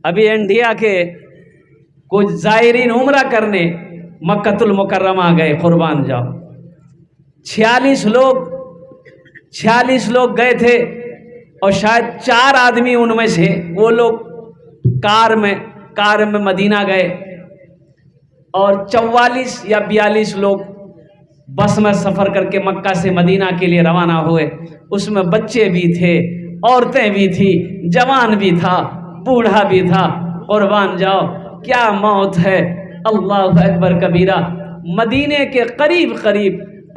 अभी इंडिया के कुछ ज़ायरीन उम्रा करने मक्कतुल मुकर्रमा गए, कुर्बान जाओ। 46 लोग गए थे और शायद 4 आदमी उनमें से वो लोग कार में मदीना गए और 44 या 42 लोग बस में सफ़र करके मक्का से मदीना के लिए रवाना हुए। उसमें बच्चे भी थे, औरतें भी थी, जवान भी था, बूढ़ा भी था। कुर्बान जाओ, क्या मौत है। अल्लाह अकबर कबीरा। मदीने के करीब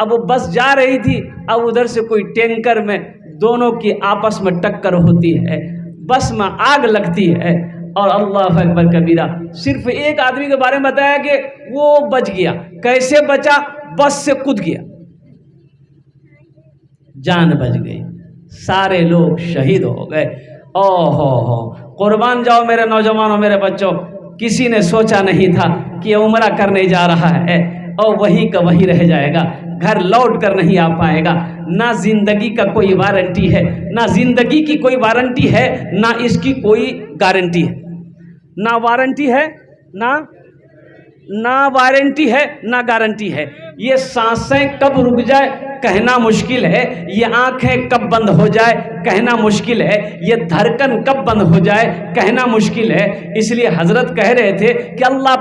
अब वो बस जा रही थी, अब उधर से कोई टैंकर में दोनों की आपस में टक्कर होती है, बस में आग लगती है। और अल्लाह अकबर कबीरा। सिर्फ एक आदमी के बारे में बताया कि वो बच गया। कैसे बचा? बस से कूद गया, जान बच गई। सारे लोग शहीद हो गए। ओहो हो, कुर्बान जाओ मेरे नौजवानों, मेरे बच्चों। किसी ने सोचा नहीं था कि उम्रा करने जा रहा है और वहीं का वहीं रह जाएगा, घर लौट कर नहीं आ पाएगा। ना जिंदगी का कोई वारंटी है, ना जिंदगी की कोई वारंटी है, ना इसकी कोई गारंटी है। ना वारंटी है, ना वारंटी है, ना गारंटी है। ये सांसें कब रुक जाए कहना मुश्किल है, ये आंखें कब बंद हो जाए कहना मुश्किल है, ये धड़कन कब बंद हो जाए कहना मुश्किल है। इसलिए हजरत कह रहे थे कि अल्लाह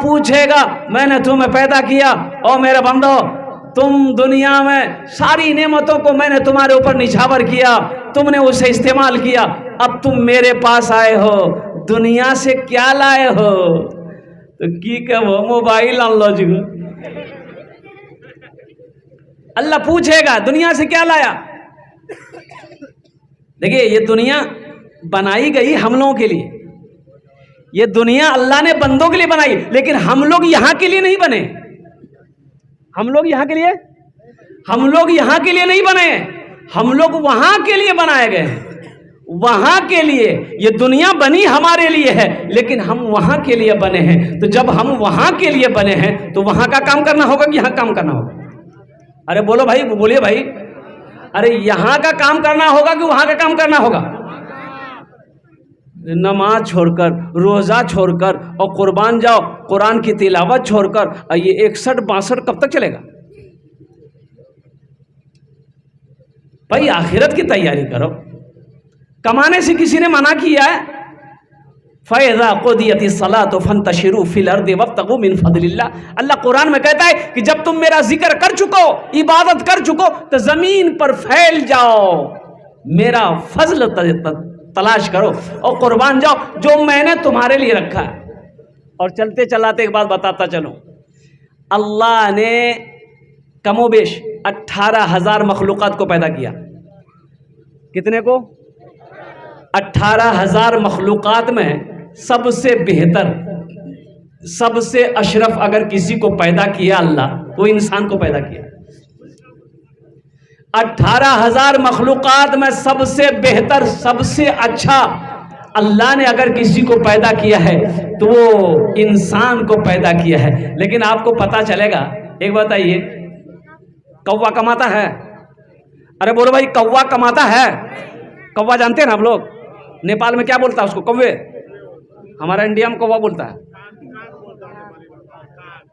पूछेगा मैंने तुम्हें पैदा किया और मेरे बंदो, तुम दुनिया में सारी नेमतों को मैंने तुम्हारे ऊपर निछावर किया, तुमने उसे इस्तेमाल किया। अब तुम मेरे पास आए हो, दुनिया से क्या लाए हो? तो की कहो, मोबाइल अनलॉज। अल्लाह पूछेगा दुनिया से क्या लाया। देखिए, ये दुनिया बनाई गई हम लोगों के लिए, ये दुनिया अल्लाह ने बंदों के लिए बनाई, लेकिन हम लोग यहां के लिए नहीं बने। हम लोग यहां के लिए नहीं बने, हम लोग वहां के लिए बनाए गए हैं। वहां के लिए ये दुनिया बनी हमारे लिए है, लेकिन हम वहां के लिए बने हैं। तो जब हम वहां के लिए बने हैं तो वहां का काम करना होगा कि यहां काम करना होगा? अरे बोलो भाई, बोलिए भाई। अरे यहां का काम करना होगा कि वहां का काम करना होगा? नमाज छोड़कर, रोजा छोड़कर और कुर्बान जाओ कुरान की तिलावत छोड़कर, ये 61-62 कब तक चलेगा भाई? आखिरत की तैयारी करो। कमाने से किसी ने मना किया है? फ़ैज़ा क़ुदियतिस सलातु फ़ंतशिरू फ़िल अर्दि वब्तगू मिन फ़ज़लिल्लाह। अल्लाह कुरान में कहता है कि जब तुम मेरा जिक्र कर चुको, इबादत कर चुको, तो जमीन पर फैल जाओ, मेरा फजल तलाश करो और कुर्बान जाओ जो मैंने तुम्हारे लिए रखा है। और चलते चलाते एक बात बताता चलूं, अल्लाह ने कमोबेश 18,000 मखलूक़ात को पैदा किया। कितने को? 18,000 मखलूक़ात में सबसे बेहतर, सबसे अशरफ अगर किसी को पैदा किया अल्लाह, तो इंसान को पैदा किया। 18,000 मखलूक़ात में सबसे बेहतर, सबसे अच्छा अल्लाह ने अगर किसी को पैदा किया है तो वो इंसान को पैदा किया है। लेकिन आपको पता चलेगा, एक बताइए, कौवा कमाता है? अरे बोलो भाई, कौवा कमाता है? कौवा जानते हैं ना आप लोग? नेपाल में क्या बोलता है उसको? कौवे। हमारा इंडिया में कौवा बोलता है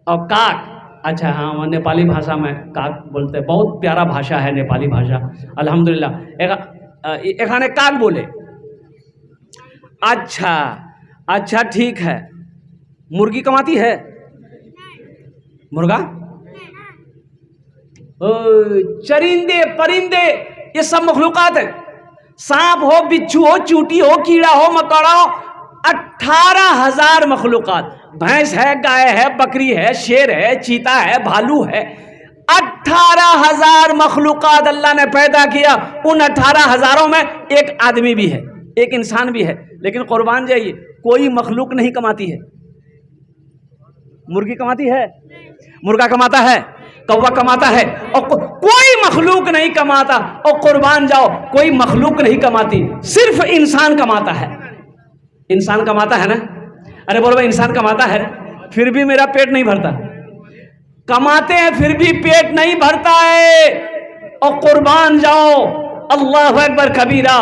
और काक। अच्छा हाँ, नेपाली भाषा में काक बोलते हैं। बहुत प्यारा भाषा है नेपाली भाषा, अल्हम्दुलिल्लाह। एक आने काक बोले। अच्छा ठीक है। मुर्गी कमाती है? मुर्गा? चरिंदे परिंदे ये सब मखलूक़ात है। सांप हो, बिच्छू हो, चूटी हो, कीड़ा हो, मकोड़ा हो, 18,000 मखलूक़ात। भैंस है, गाय है, बकरी है, शेर है, चीता है, भालू है। 18,000 मखलूक़ात अल्लाह ने पैदा किया। उन 18,000 में एक आदमी भी है, एक इंसान भी है। लेकिन कुर्बान जाइए, कोई मखलूक नहीं कमाती है। मुर्गी कमाती है? मुर्गा कमाता है? कौवा कमाता है? और कोई मखलूक नहीं कमाता। और कुर्बान जाओ, कोई मखलूक नहीं कमाती, सिर्फ इंसान कमाता है। इंसान कमाता है ना? अरे बोलो भाई, इंसान कमाता है, फिर भी मेरा पेट नहीं भरता। कमाते हैं फिर भी पेट नहीं भरता है। और कुर्बान जाओ, अल्लाह अकबर कबीरा।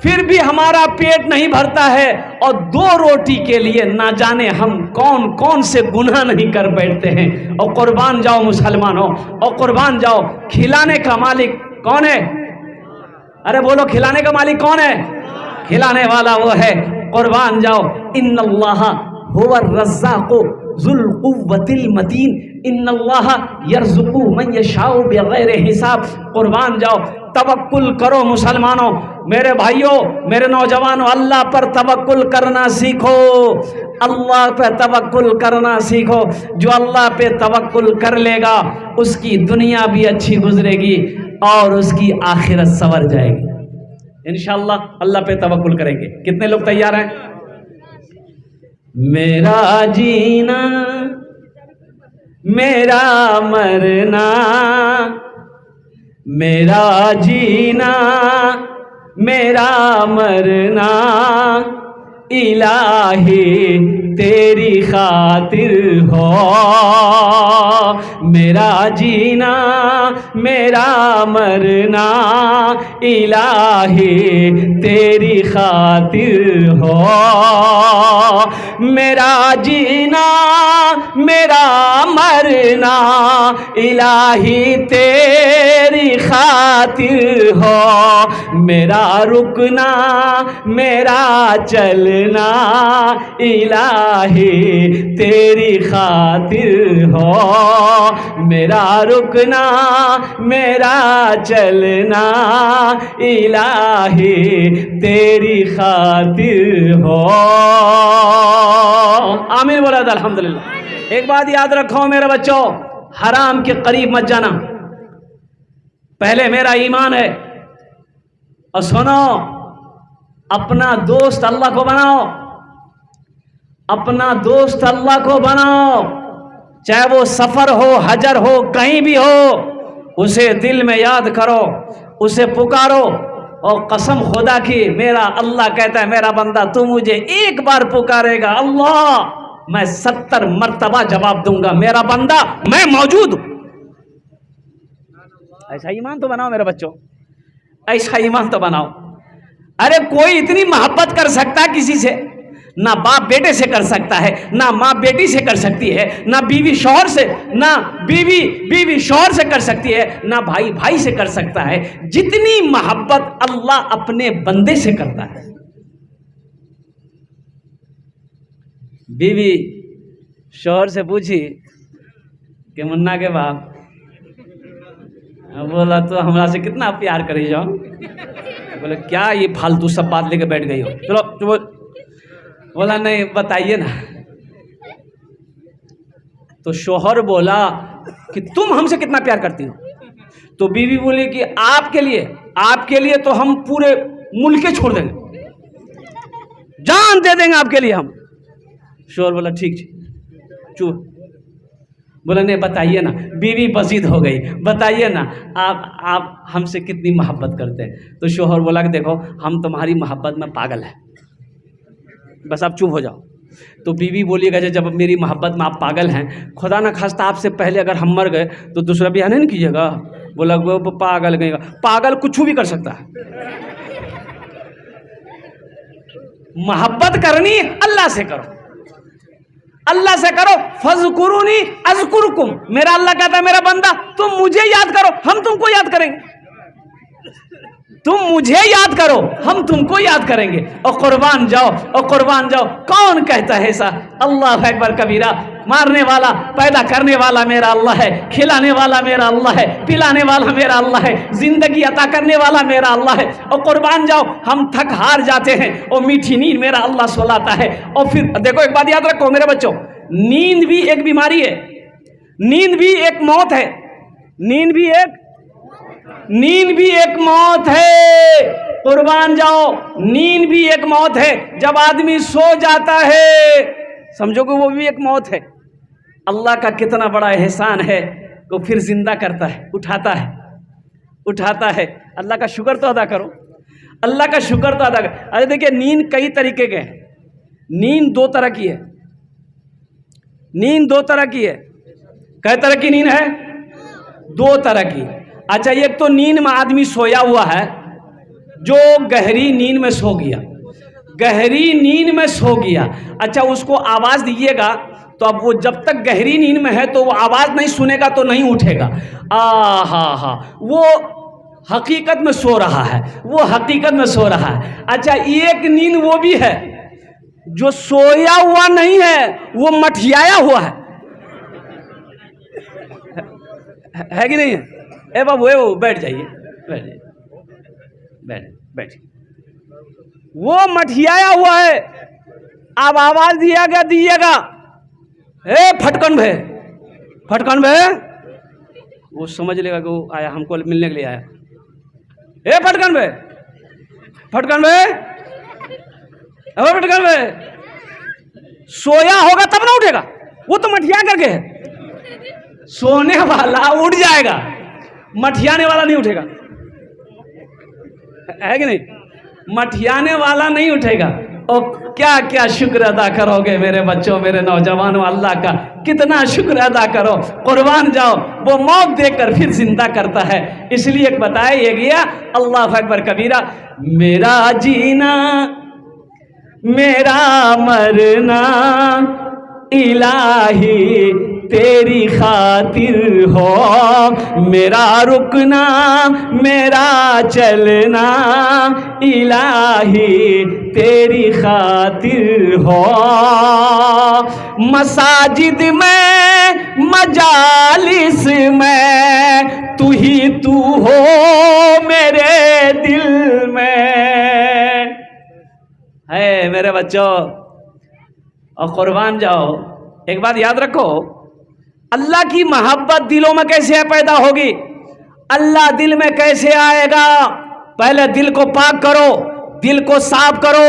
फिर भी हमारा पेट नहीं भरता है, और 2 रोटी के लिए ना जाने हम कौन कौन से गुनाह नहीं कर बैठते हैं। और कुर्बान जाओ मुसलमानों, और कुर्बान जाओ, खिलाने का मालिक कौन है? अरे बोलो, खिलाने का मालिक कौन है? खिलाने वाला वो है। कुर्बान जाओ, इन्नल्लाह हुवा रज़्ज़ाक़ु ज़ुल क़ुव्वतिल मतीन, इन्नल्लाह यर्ज़ुक़ु मन यशाउ बिग़ैरि हिसाब। कुर्बान जाओ, तवक्कुल करो मुसलमानों, मेरे भाइयों, मेरे नौजवानों, अल्लाह पर तवक्कुल करना सीखो, अल्लाह पे तवक्कुल करना सीखो। जो अल्लाह पे तवक्कुल कर लेगा उसकी दुनिया भी अच्छी गुजरेगी और उसकी आखिरत संवर जाएगी। इंशाअल्लाह अल्लाह पे तवक्कुल करेंगे। कितने लोग तैयार हैं? मेरा जीना मेरा मरना, मेरा जीना मेरा मरना, इलाही तेरी खातिर हो। मेरा जीना मेरा मरना, इलाही तेरी खातिर हो। मेरा जीना मेरा मरना, इलाही तेरी खातिर हो। मेरा रुकना मेरा चलना, इलाही तेरी खातिर हो। मेरा रुकना मेरा चलना, इलाही तेरी खातिर हो। आमीन बोला था, अल्हम्दुलिल्लाह। एक बात याद रखो मेरे बच्चों, हराम के करीब मत जाना। पहले मेरा ईमान है, और सुनो, अपना दोस्त अल्लाह को बनाओ, अपना दोस्त अल्लाह को बनाओ। चाहे वो सफर हो, हजर हो, कहीं भी हो, उसे दिल में याद करो, उसे पुकारो। और कसम खुदा की, मेरा अल्लाह कहता है, मेरा बंदा तू मुझे एक बार पुकारेगा अल्लाह, मैं 70 मर्तबा जवाब दूंगा। मेरा बंदा, मैं मौजूद हूं। ऐसा ईमान तो बनाओ मेरे बच्चों, ऐसा ईमान तो बनाओ। अरे कोई इतनी मोहब्बत कर सकता है किसी से? ना बाप बेटे से कर सकता है, ना माँ बेटी से कर सकती है, ना बीवी शौहर से, ना बीवी शौहर से कर सकती है, ना भाई भाई से कर सकता है। जितनी मोहब्बत अल्लाह अपने बंदे से करता है। बीवी शौहर से पूछी कि मुन्ना के बाप, बोला तो हमरा से कितना प्यार करी जाओ। बोले क्या ये फालतू सब बात लेके बैठ गई हो, चलो। बोला नहीं बताइए ना। तो शौहर बोला कि तुम हमसे कितना प्यार करती हो? तो बीवी बोली कि आपके लिए तो हम पूरे मुल्क छोड़ देंगे, जान दे देंगे आपके लिए हम। शौहर बोला ठीक, चुप। बोला नहीं बताइए ना। बीवी बजीद हो गई, बताइए ना आप हमसे कितनी मोहब्बत करते हैं? तो शौहर बोला कि देखो हम तुम्हारी मोहब्बत में पागल हैं, बस आप चुप हो जाओ। तो बीवी बोलिएगा जब मेरी मोहब्बत में आप पागल हैं, खुदा ना खास्ता आपसे पहले अगर हम मर गए तो दूसरा ब्याह नहीं कीजिएगा। बोला वो पागल गएगा, पागल कुछ भी कर सकता है। मोहब्बत करनी अल्लाह से करो, अल्लाह से करो। फज़कुरूनी अज़कुरुकुम, मेरा अल्लाह कहता है मेरा बंदा तुम मुझे याद करो, हम तुमको याद करेंगे। तुम मुझे याद करो, हम तुमको याद करेंगे। और कुर्बान जाओ, और कुर्बान जाओ। कौन कहता है ऐसा? अल्लाह अकबर कबीरा। मारने वाला, पैदा करने वाला मेरा अल्लाह है, खिलाने वाला मेरा अल्लाह है, पिलाने वाला मेरा अल्लाह है, जिंदगी अता करने वाला मेरा अल्लाह है। और कुर्बान जाओ, हम थक हार जाते हैं और मीठी नींद मेरा अल्लाह सुलाता है। और फिर देखो एक बात याद रखो मेरे बच्चों, नींद भी एक बीमारी है, नींद भी एक मौत है, नींद भी एक मौत है। कुर्बान जाओ, नींद भी एक मौत है। जब आदमी सो जाता है समझो कि वो भी एक मौत है। अल्लाह का कितना बड़ा एहसान है तो फिर जिंदा करता है, उठाता है। अल्लाह का शुक्र तो अदा करो, अल्लाह का शुक्र तो अदा करो। अरे देखिए नींद कई तरीके के हैं, नींद 2 तरह की है, नींद 2 तरह की है। कई तरह की नींद है? 2 तरह की। अच्छा, एक तो नींद में आदमी सोया हुआ है, जो गहरी नींद में सो गया, गहरी नींद में सो गया, अच्छा उसको आवाज़ दीजिएगा तो अब वो जब तक गहरी नींद में है तो वो आवाज़ नहीं सुनेगा तो नहीं उठेगा। हा, वो हकीकत में सो रहा है, वो हकीकत में सो रहा है। अच्छा एक नींद वो भी है जो सोया हुआ नहीं है, वो मठियाया हुआ है कि नहीं है? ए बाबू ए वो बैठ जाइए, बैठ जाइए, बैठ। वो मठियाया हुआ है, अब आवाज दीजिएगा ए फटकन भे, वो समझ लेगा कि वो आया, हमको मिलने के लिए आया। ए फटकन भे, सोया होगा तब ना उठेगा, वो तो मठिया करके है। सोने वाला उठ जाएगा, मठियाने वाला नहीं उठेगा, है कि नहीं? मठियाने वाला नहीं उठेगा। और क्या क्या शुक्र अदा करोगे मेरे बच्चों, मेरे नौजवानों, अल्लाह का कितना शुक्र अदा करो। कुर्बान जाओ, वो मौत देकर फिर जिंदा करता है। इसलिए बताया ये गया, अल्लाह अकबर कबीरा, मेरा जीना मेरा मरना इलाही तेरी खातिर हो, मेरा रुकना मेरा चलना इलाही तेरी खातिर हो। मसाजिद में मजालिस में तू ही तू हो मेरे दिल में, है मेरे बच्चों। और कुर्बान जाओ, एक बात याद रखो, अल्लाह की मोहब्बत दिलों में कैसे पैदा होगी? अल्लाह दिल में कैसे आएगा? पहले दिल को पाक करो, दिल को साफ करो,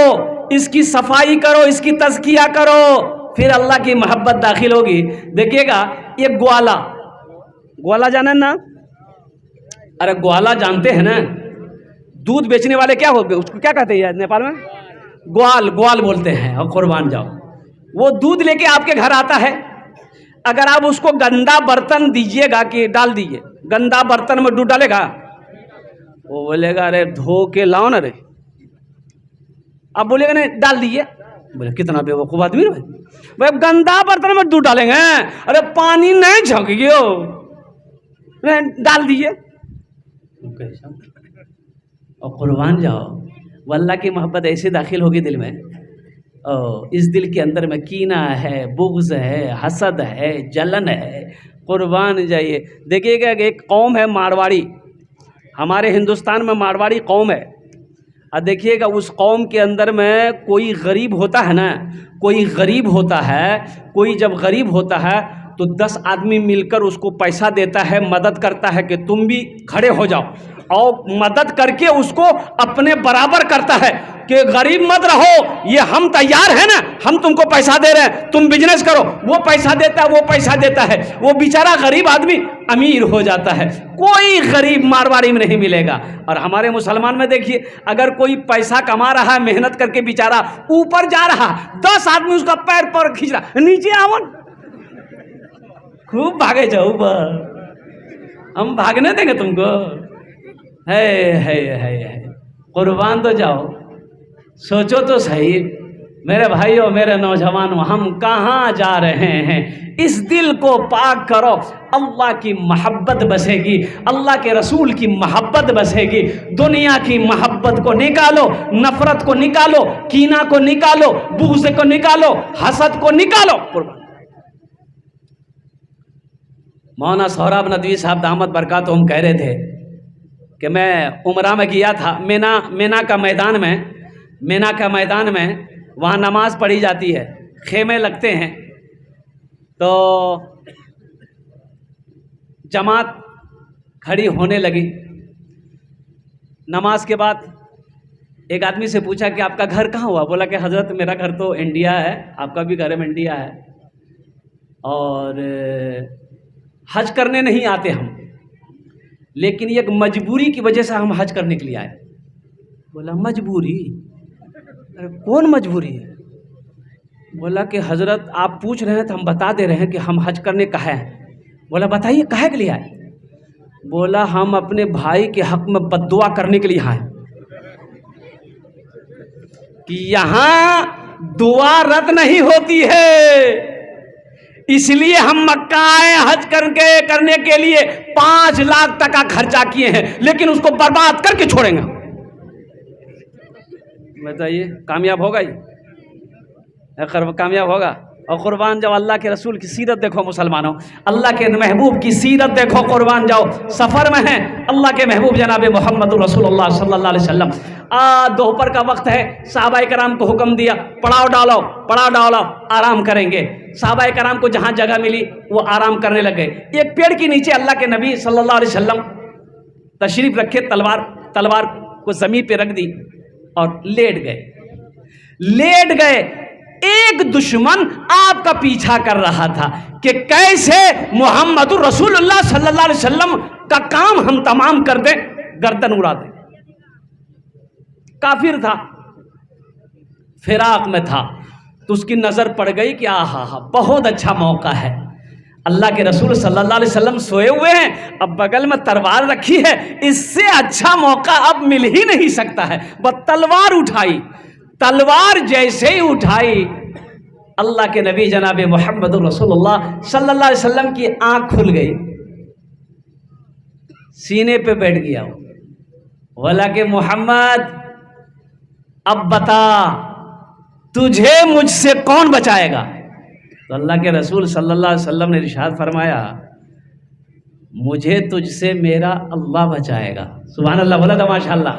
इसकी सफाई करो, इसकी तज़किया करो, फिर अल्लाह की मोहब्बत दाखिल होगी। देखिएगा ये ग्वाला जाना ना? अरे ग्वाला जानते हैं ना? दूध बेचने वाले क्या होते, उसको क्या कहते हैं नेपाल में? ग्वाल बोलते हैं। और कुर्बान जाओ, वो दूध लेके आपके घर आता है, अगर आप उसको गंदा बर्तन दीजिएगा कि डाल दीजिए, गंदा बर्तन में दूध डालेगा? वो बोलेगा अरे धो के लाओ ना रे। आप बोलेगा नहीं डाल दीजिए, बोले कितना बेवकूफ आदमी है भाई, गंदा बर्तन में दूध डालेंगे? अरे पानी नहीं झोंकिए, डाल दीजिए। और कुर्बान जाओ, वल्लाह की मोहब्बत ऐसे दाखिल होगी दिल में, इस दिल के अंदर में कीना है, बुग़्ज़ है, हसद है, जलन है। कुर्बान जाइए। देखिएगा एक कौम है मारवाड़ी, हमारे हिंदुस्तान में मारवाड़ी कौम है, और देखिएगा उस कौम के अंदर में कोई गरीब होता है ना, कोई गरीब होता है, कोई जब गरीब होता है तो 10 आदमी मिलकर उसको पैसा देता है, मदद करता है कि तुम भी खड़े हो जाओ, और मदद करके उसको अपने बराबर करता है कि गरीब मत रहो, ये हम तैयार हैं ना, हम तुमको पैसा दे रहे हैं, तुम बिजनेस करो। वो पैसा देता है, वो पैसा देता है, वो बेचारा गरीब आदमी अमीर हो जाता है। कोई गरीब मारवाड़ी में नहीं मिलेगा। और हमारे मुसलमान में देखिए, अगर कोई पैसा कमा रहा है, मेहनत करके बेचारा ऊपर जा रहा, 10 आदमी उसका पैर पर खींच रहा, नीचे आओ, खूब भागे जाओ ऊपर, हम भागने देंगे तुमको? है कुर्बान तो जाओ, सोचो तो सही मेरे भाइयों, मेरे नौजवानों, हम कहाँ जा रहे हैं? इस दिल को पाक करो, अल्लाह की मोहब्बत बसेगी, अल्लाह के रसूल की मोहब्बत बसेगी। दुनिया की मोहब्बत को निकालो, नफरत को निकालो, कीना को निकालो, बुग़्ज़ को निकालो, हसद को निकालो। मौलाना सोहराब नदवी साहब दामत बरकातुहुम कह रहे थे कि मैं उमरा में गया था, मेना का मैदान में वहाँ नमाज पढ़ी जाती है, खेमे लगते हैं, तो जमात खड़ी होने लगी। नमाज के बाद एक आदमी से पूछा कि आपका घर कहाँ हुआ? बोला कि हज़रत मेरा घर तो इंडिया है, आपका भी घर में इंडिया है, और हज करने नहीं आते हम, लेकिन एक मजबूरी की वजह से हम हज करने के लिए आए। बोला मजबूरी? अरे कौन मजबूरी है? बोला कि हजरत आप पूछ रहे हैं तो हम बता दे रहे हैं कि हम हज करने कहा है। बोला बताइए काहे के लिए आए? बोला हम अपने भाई के हक में बद्दुआ करने के लिए आए। कि यहां दुआ रद्द नहीं होती है, इसलिए हम मक्का आए हज करने के लिए 5 लाख टका खर्चा किए हैं, लेकिन उसको बर्बाद करके छोड़ेंगे। बताइए कामयाब होगा ये? कामयाब होगा? और कुर्बान जाओ, अल्लाह के रसूल की सीरत देखो मुसलमानों, अल्लाह के महबूब की सीरत देखो, कुर्बान जाओ। सफ़र में हैं अल्लाह के महबूब जनाब मोहम्मद रसूलुल्लाह सल्लल्लाहु अलैहि वसल्लम। दोपहर का वक्त है, सहाबाए कराम को हुक्म दिया पड़ाव डालो, आराम करेंगे। सहाबाए कराम को जहाँ जगह मिली वो आराम करने लगे। एक पेड़ के नीचे अल्लाह के नबी सल्लल्लाहु अलैहि वसल्लम तशरीफ रखे, तलवार को ज़मीन पे रख दी और लेट गए। एक दुश्मन आपका पीछा कर रहा था कि कैसे मोहम्मद रसूलुल्लाह सल्लल्लाहु अलैहि वसल्लम का काम हम तमाम कर दें, गर्दन उड़ा दें। काफिर था, फिराक में था, तो उसकी नजर पड़ गई कि आहा बहुत अच्छा मौका है, अल्लाह के रसूल सल्लल्लाहु अलैहि वसल्लम सोए हुए हैं, अब बगल में तलवार रखी है, इससे अच्छा मौका अब मिल ही नहीं सकता है। वह तलवार उठाई, तलवार जैसे ही उठाई, अल्लाह के नबी जनाब मोहम्मद रसूलुल्लाह सल्लल्लाहु अलैहि वसल्लम की आंख खुल गई, सीने पे बैठ गया। बोला कि मोहम्मद अब बता तुझे मुझसे कौन बचाएगा? तो अल्लाह के रसूल सल्लल्लाहु अलैहि वसल्लम ने इरशाद फरमाया, मुझे तुझसे मेरा अल्लाह बचाएगा। सुभान अल्लाह, बोला था माशाअल्लाह,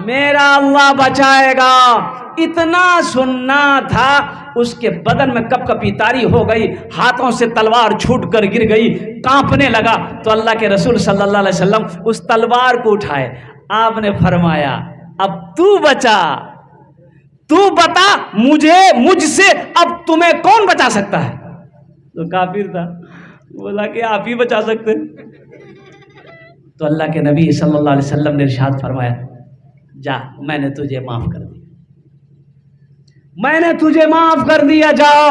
मेरा अल्लाह बचाएगा। इतना सुनना था, उसके बदन में कपकपी तारी हो गई, हाथों से तलवार छूट कर गिर गई, कांपने लगा। तो अल्लाह के रसूल सल्लल्लाहु अलैहि वसल्लम उस तलवार को उठाए, आपने फरमाया अब तू बचा, तू बता मुझसे अब तुम्हें कौन बचा सकता है? तो काफिर था, बोला कि आप ही बचा सकते। तो अल्लाह के नबी सल्लल्लाहु अलैहि वसल्लम ने इरशाद फरमाया, जा मैंने तुझे माफ कर दिया, मैंने तुझे माफ कर दिया, जाओ।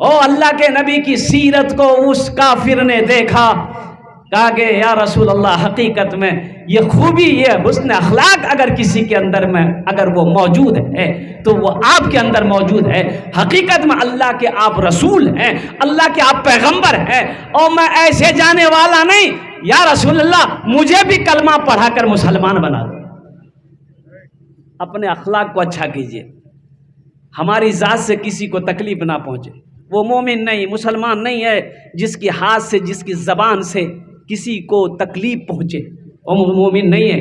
ओ अल्लाह के नबी की सीरत को उस काफिर ने देखा, कहा कि या रसूल अल्लाह, हकीकत में ये खूबी, ये हुस्न अखलाक अगर किसी के अंदर में अगर वो मौजूद है तो वो आपके अंदर मौजूद है। हकीकत में अल्लाह के आप रसूल हैं, अल्लाह के आप पैगंबर हैं, और मैं ऐसे जाने वाला नहीं। या रसूल अल्लाह, मुझे भी कलमा पढ़ाकर मुसलमान बना दो। अपने अखलाक को अच्छा कीजिए, हमारी ज़ात से किसी को तकलीफ ना पहुँचे। वो मोमिन नहीं, मुसलमान नहीं है जिसकी हाथ से, जिसकी ज़बान से किसी को तकलीफ पहुँचे, वो मोमिन नहीं है।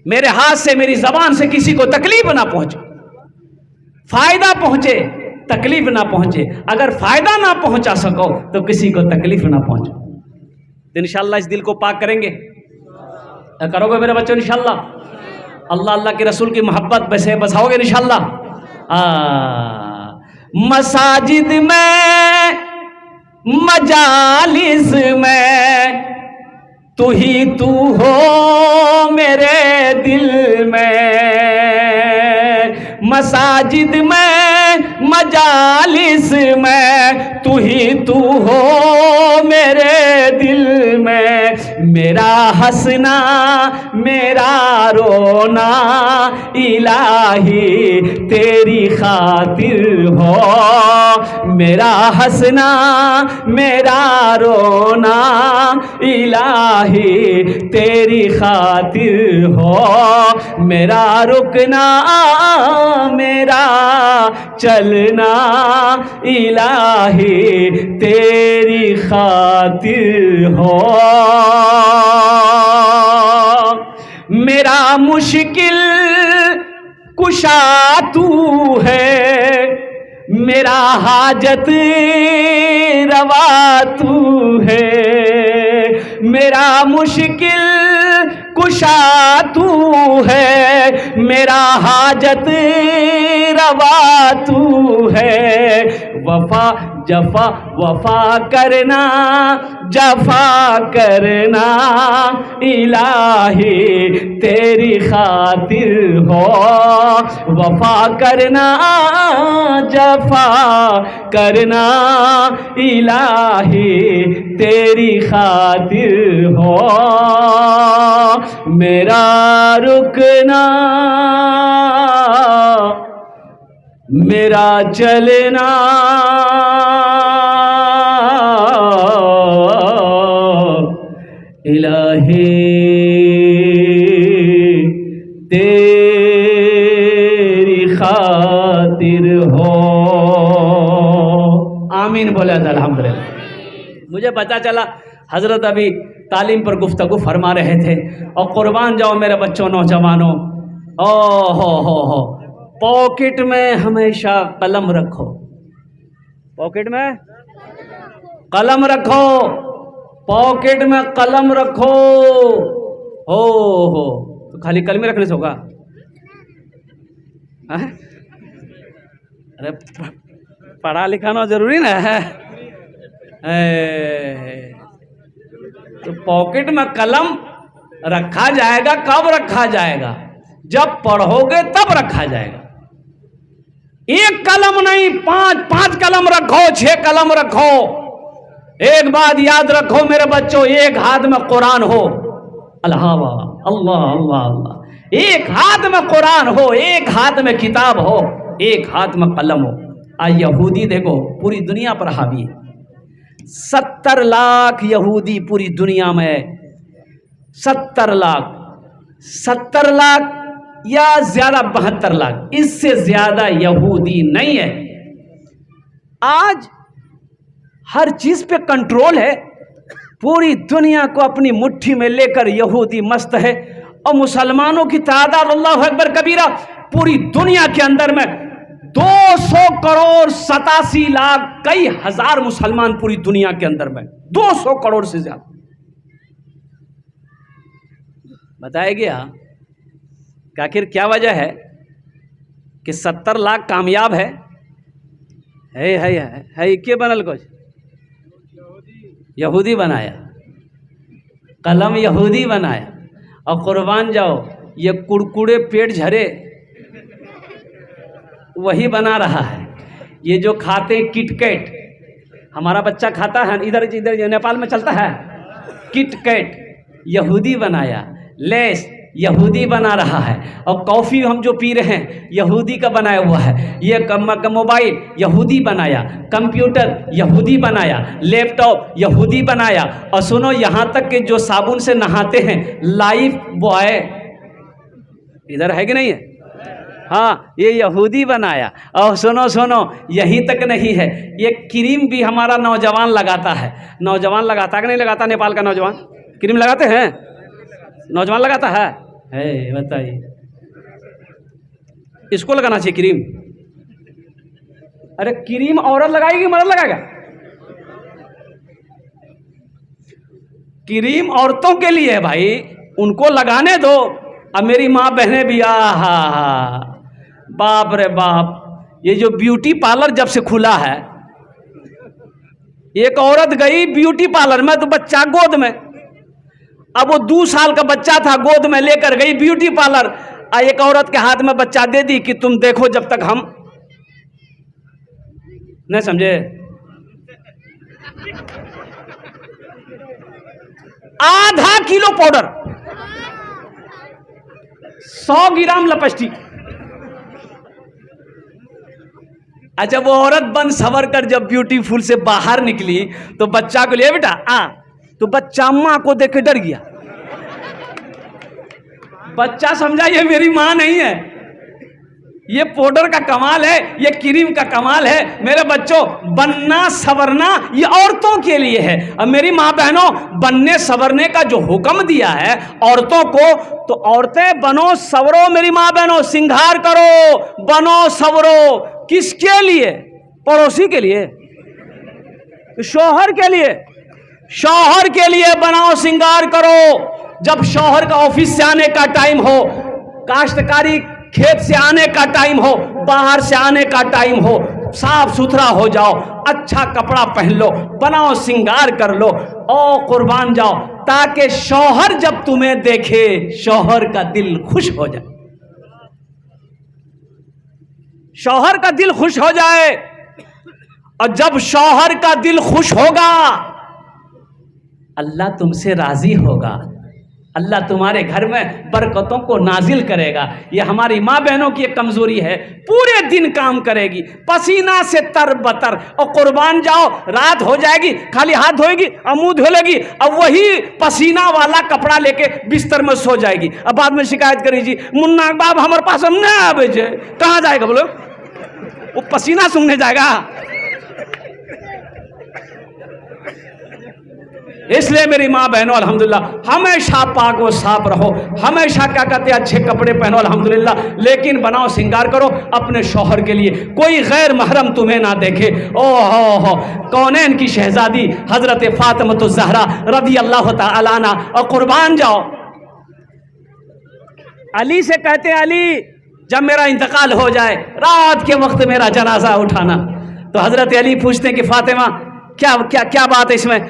मेरे हाथ से, मेरी ज़बान से किसी को तकलीफ ना पहुँचे, फ़ायदा पहुँचे, तकलीफ ना पहुँचे। अगर फ़ायदा ना पहुँचा सको तो किसी को तकलीफ ना पहुँचे। तो इंशाअल्लाह इस दिल को पाक करेंगे, करोगे मेरे बच्चों इंशाअल्लाह? अल्लाह अल्लाह के रसूल की मोहब्बत वैसे बसाओगे इंशाअल्लाह। मसाजिद में, मजालिस में तू ही तू हो मेरे दिल में। मसाजिद में, मजालिस में तू ही तू हो मेरे दिल में। मेरा हंसना, मेरा रोना इलाही तेरी खातिर हो। मेरा हंसना, मेरा रोना इलाही तेरी खातिर हो। मेरा रुकना, मेरा चलना इलाही तेरी खातिर हो। मेरा मुश्किल कुशा तू है, मेरा हाजत रवा तू है। मेरा मुश्किल कुशा तू है, मेरा हाजत रवा तू है। वफा जफा, वफा करना, जफा करना इलाही तेरी खातिर हो। वफा करना, जफा करना इलाही तेरी खातिर हो। मेरा रुकना, मेरा चलना इलाही तेरी खातिर हो। आमीन बोले अल्हम्दुलिल्लाह। मुझे पता चला हजरत अभी तालीम पर गुफ्तगू फरमा रहे थे, और कुर्बान जाओ मेरे बच्चों नौजवानों, ओ हो पॉकेट में हमेशा कलम रखो, पॉकेट में कलम रखो, पॉकेट में कलम रखो। हो तो खाली कलम रखने से होगा? अरे पढ़ा लिखाना जरूरी ना है। तो पॉकेट में कलम रखा जाएगा, कब रखा जाएगा? जब पढ़ोगे तब रखा जाएगा। एक कलम नहीं, पांच कलम रखो, 6 कलम रखो। एक बात याद रखो मेरे बच्चों, एक हाथ में कुरान हो, अल्लाह अल्लाह अल्लाह अल्लाह, एक हाथ में कुरान हो, एक हाथ में किताब हो, एक हाथ में कलम हो। आज यहूदी देखो पूरी दुनिया पर हावी है। 70 लाख यहूदी पूरी दुनिया में, 70 लाख या ज्यादा 72 लाख, इससे ज्यादा यहूदी नहीं है। आज हर चीज पे कंट्रोल है, पूरी दुनिया को अपनी मुट्ठी में लेकर यहूदी मस्त है। और मुसलमानों की तादाद अल्लाह अकबर कबीरा, पूरी दुनिया के अंदर में 200 करोड़ 87 लाख, कई हजार मुसलमान पूरी दुनिया के अंदर में, 200 करोड़ से ज्यादा। बताया गया कि आखिर क्या वजह है कि 70 लाख कामयाब है? के बनल कुछ यहूदी बनाया, कलम यहूदी बनाया। और कुर्बान जाओ ये कुड़कुड़े पेट झरे वही बना रहा है। ये जो खाते किटकैट, हमारा बच्चा खाता है, इधर नेपाल में चलता है किटकैट, यहूदी बनाया। लेस यहूदी बना रहा है। और कॉफ़ी हम जो पी रहे हैं यहूदी का बनाया हुआ है। ये मोबाइल यहूदी बनाया, कंप्यूटर यहूदी बनाया, लैपटॉप यहूदी बनाया। और सुनो, यहाँ तक कि जो साबुन से नहाते हैं लाइफ बॉय, इधर है कि नहीं है? हाँ, ये यहूदी बनाया। और सुनो, यहीं तक नहीं है, ये क्रीम भी हमारा नौजवान लगाता है। नौजवान लगाता है कि नहीं लगाता? नेपाल का नौजवान क्रीम लगाते हैं? नौजवान लगाता है? बताइए, इसको लगाना चाहिए क्रीम। अरे क्रीम औरत लगाएगी मर्द लगाएगा? क्रीम औरतों के लिए है भाई, उनको लगाने दो। अब मेरी माँ बहनें भी, बाप रे बाप, ये जो ब्यूटी पार्लर जब से खुला है, एक औरत गई ब्यूटी पार्लर में तो बच्चा गोद में, अब वो 2 साल का बच्चा था, गोद में लेकर गई ब्यूटी पार्लर। एक औरत के हाथ में बच्चा दे दी कि तुम देखो जब तक हम नहीं समझे। आधा किलो पाउडर, 100 ग्राम लिपस्टिक। अच्छा, वो औरत बन सवर कर जब ब्यूटीफुल से बाहर निकली तो बच्चा को लिए, बेटा तो बच्चा माँ को देख के डर गया। बच्चा समझा ये मेरी माँ नहीं है। ये पाउडर का कमाल है, ये क्रीम का कमाल है। मेरे बच्चों, बनना सवरना ये औरतों के लिए है। अब मेरी माँ बहनों, बनने सवरने का जो हुक्म दिया है औरतों को, तो औरतें बनो सवरो मेरी माँ बहनों, सिंगार करो, बनो सवरो। किसके लिए? पड़ोसी के लिए? शौहर के लिए? शौहर के लिए बनाओ, सिंगार करो। जब शौहर का ऑफिस से आने का टाइम हो, काश्तकारी खेत से आने का टाइम हो, बाहर से आने का टाइम हो, साफ सुथरा हो जाओ, अच्छा कपड़ा पहन लो, बनाओ, सिंगार कर लो और कुर्बान जाओ, ताकि शौहर जब तुम्हें देखे शौहर का दिल खुश हो जाए। शौहर का दिल खुश हो जाए। और जब शौहर का दिल खुश होगा, अल्लाह तुमसे राजी होगा। अल्लाह तुम्हारे घर में बरकतों को नाजिल करेगा। ये हमारी माँ बहनों की एक कमजोरी है, पूरे दिन काम करेगी पसीना से तर बतर, और कुर्बान जाओ रात हो जाएगी, खाली हाथ धोएगी और मुंह धो लेगी, अब वही पसीना वाला कपड़ा लेके बिस्तर में सो जाएगी। अब बाद में शिकायत करेगी, मुन्ना बाब हमारे पास हम न आवे, कहाँ जाएगा बोलो, वो पसीना सूंघने जाएगा। इसलिए मेरी माँ बहनों अल्हम्दुलिल्लाह हमेशा पाक व साफ रहो, हमेशा क्या कहते हैं अच्छे कपड़े पहनो अल्हम्दुलिल्लाह, लेकिन बनाओ सिंगार करो अपने शौहर के लिए, कोई गैर महरम तुम्हें ना देखे। ओहो कौनैन की शहजादी हजरत फातिमा ज़हरा रदी अल्लाह तआला अन्हा, और कुर्बान जाओ। अली से कहते हैं, अली जब मेरा इंतकाल हो जाए रात के वक्त मेरा जनाजा उठाना। तो हजरत अली पूछते हैं कि फातिमा क्या क्या क्या बात है इसमें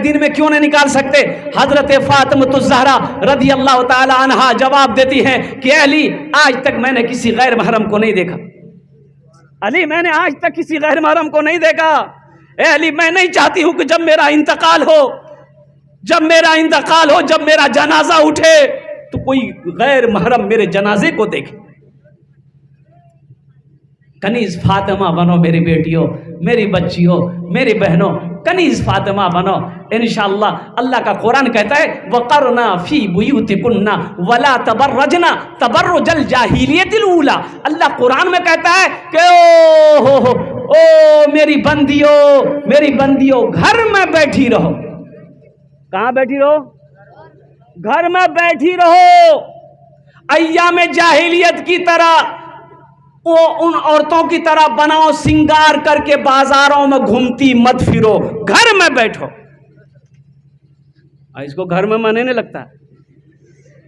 दिन में क्यों नहीं निकाल सकते। हजरत फातिमा ज़हरा रदी अल्लाह तआला अन्हा जवाब देती हैं कि अली आज तक मैंने किसी गैर महरम को नहीं देखा, अली मैंने आज तक किसी गैर महरम को नहीं देखा। अली मैं नहीं चाहती हूं कि जब मेरा इंतकाल हो, जब मेरा जनाजा उठे तो कोई गैर महरम मेरे जनाजे को देखे। कनीज फातिमा बनो मेरी बेटियों, मेरी बच्चियों, मेरी बहनों, कनीज फातिमा बनो इंशाअल्लाह। अल्लाह का कुरान कहता है वक़रना फी बुयूतिकुन्ना वला तबर्रजना तबर्रुजल जाहिलियतिल ऊला। अल्लाह कुरान में कहता है कि ओ मेरी बंदियों घर में बैठी रहो। कहाँ बैठी रहो? घर में बैठी रहो। अय्याम जाहिलियत की तरह वो उन औरतों की तरह बनाओ सिंगार करके बाजारों में घूमती मत फिरो, घर में बैठो। इसको घर में मन नहीं लगता,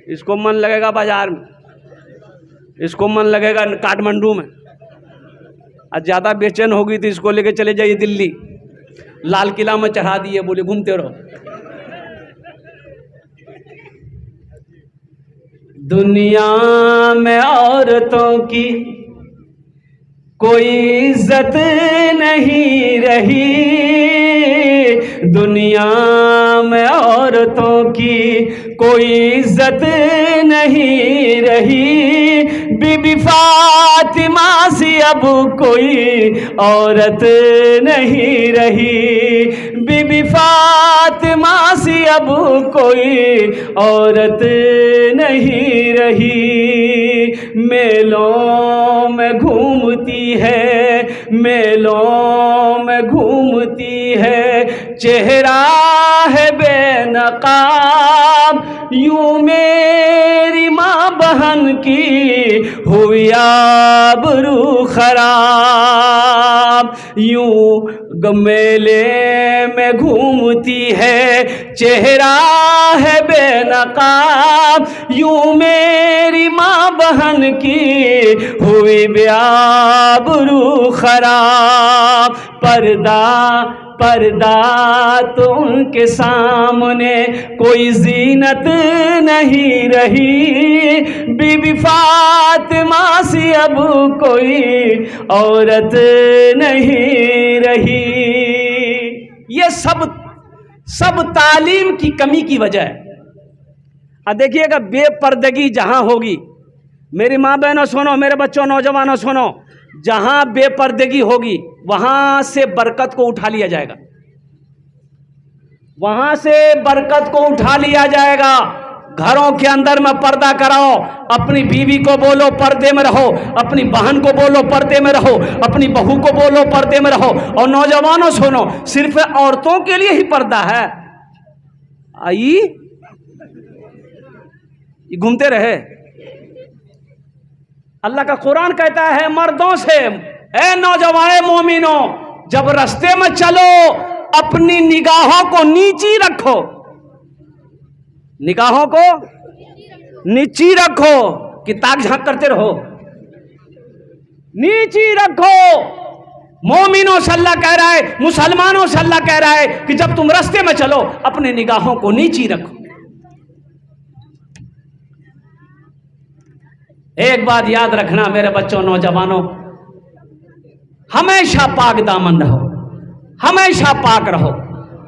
इसको मन लगेगा बाजार में, इसको मन लगेगा काठमांडू में, और ज्यादा बेचैन होगी तो इसको लेके चले जाइए दिल्ली, लाल किला में चढ़ा दिए, बोले घूमते रहो। दुनिया में औरतों की कोई इज्जत नहीं रही, दुनिया में औरतों की कोई इज्जत नहीं रही। बीबी फातिमा सी अब कोई औरत नहीं रही, बीबी फातिमा सी अब कोई औरत नहीं रही। मेलों में घूमती है, मेलों में घूमती है, चेहरा है बेनकाब, यूं मेरी माँ बहन की हुई आबरू खराब। यूं मेले में घूमती है, चेहरा है बेनकाब, यूं मेरी माँ बहन की हुई बेआबरू खराब। पर्दा तो उनके सामने कोई जीनत नहीं रही, बीबी फातिमा सी अब कोई औरत नहीं रही। ये सब तालीम की कमी की वजह है। अब देखिएगा बेपर्दगी जहां होगी, मेरी माँ बहनों सुनो, मेरे बच्चों नौजवानों सुनो, जहां बेपर्दगी होगी वहां से बरकत को उठा लिया जाएगा, वहां से बरकत को उठा लिया जाएगा। घरों के अंदर में पर्दा कराओ, अपनी बीवी को बोलो पर्दे में रहो, अपनी बहन को बोलो पर्दे में रहो, अपनी बहू को बोलो पर्दे में रहो। और नौजवानों सुनो, सिर्फ औरतों के लिए ही पर्दा है, आई घूमते रहे। अल्लाह का कुरान कहता है मर्दों से, ए नौजवान मोमिनो, जब रास्ते में चलो अपनी निगाहों को नीची रखो, निगाहों को नीची रखो कि ताक झांक करते रहो, नीची रखो। मोमिनों से अल्लाह कह रहा है, मुसलमानों से अल्लाह कह रहा है कि जब तुम रास्ते में चलो अपने निगाहों को नीची रखो। एक बात याद रखना मेरे बच्चों नौजवानों, हमेशा पाक दामन रहो, हमेशा पाक रहो।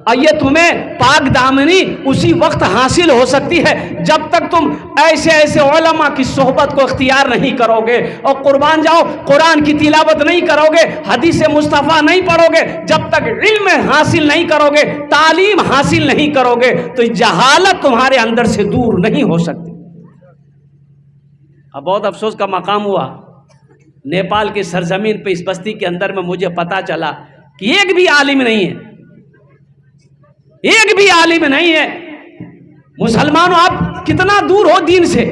और ये तुम्हें पाक दामनी उसी वक्त हासिल हो सकती है जब तक तुम ऐसे ऐसे उलमा की सोहबत को इख्तियार नहीं करोगे और कुर्बान जाओ कुरान की तिलावत नहीं करोगे, हदीस मुस्तफ़ा नहीं पढ़ोगे, जब तक इल्म हासिल नहीं करोगे, तालीम हासिल नहीं करोगे तो जहालत तुम्हारे अंदर से दूर नहीं हो सकती। अब बहुत अफसोस का मकाम हुआ, नेपाल की सरजमीन पे इस बस्ती के अंदर में मुझे पता चला कि एक भी आलिम नहीं है, एक भी आलिम नहीं है। मुसलमानों आप कितना दूर हो दीन से,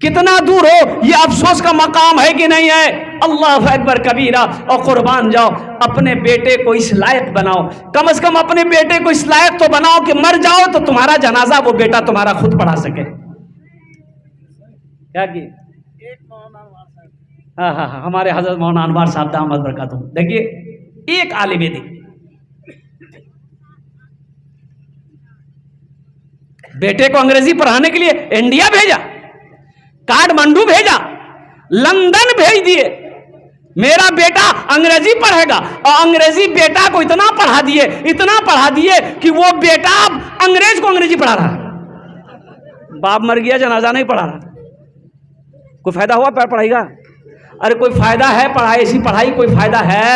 कितना दूर हो, ये अफसोस का मकाम है कि नहीं है? अल्लाह अकबर कबीरा। और कुर्बान जाओ अपने बेटे को इस लायक बनाओ, कम से कम अपने बेटे को इस लायक तो बनाओ कि मर जाओ तो तुम्हारा जनाजा वो बेटा तुम्हारा खुद पढ़ा सके। क्या किए? हाँ हाँ हाँ, हमारे हजरत मौलाना अनवार साहब दामद बरकातहू, देखिए एक आलिम दीन बेटे को अंग्रेजी पढ़ाने के लिए इंडिया भेजा, काठमांडू भेजा, लंदन भेज दिए, मेरा बेटा अंग्रेजी पढ़ेगा, और अंग्रेजी बेटा को इतना पढ़ा दिए कि वो बेटा अब अंग्रेज को अंग्रेजी पढ़ा रहा है। बाप मर गया, जनाजा नहीं पढ़ा रहा, कोई फायदा हुआ पढ़ाई का? अरे कोई फायदा है पढ़ाई, ऐसी पढ़ाई कोई फायदा है?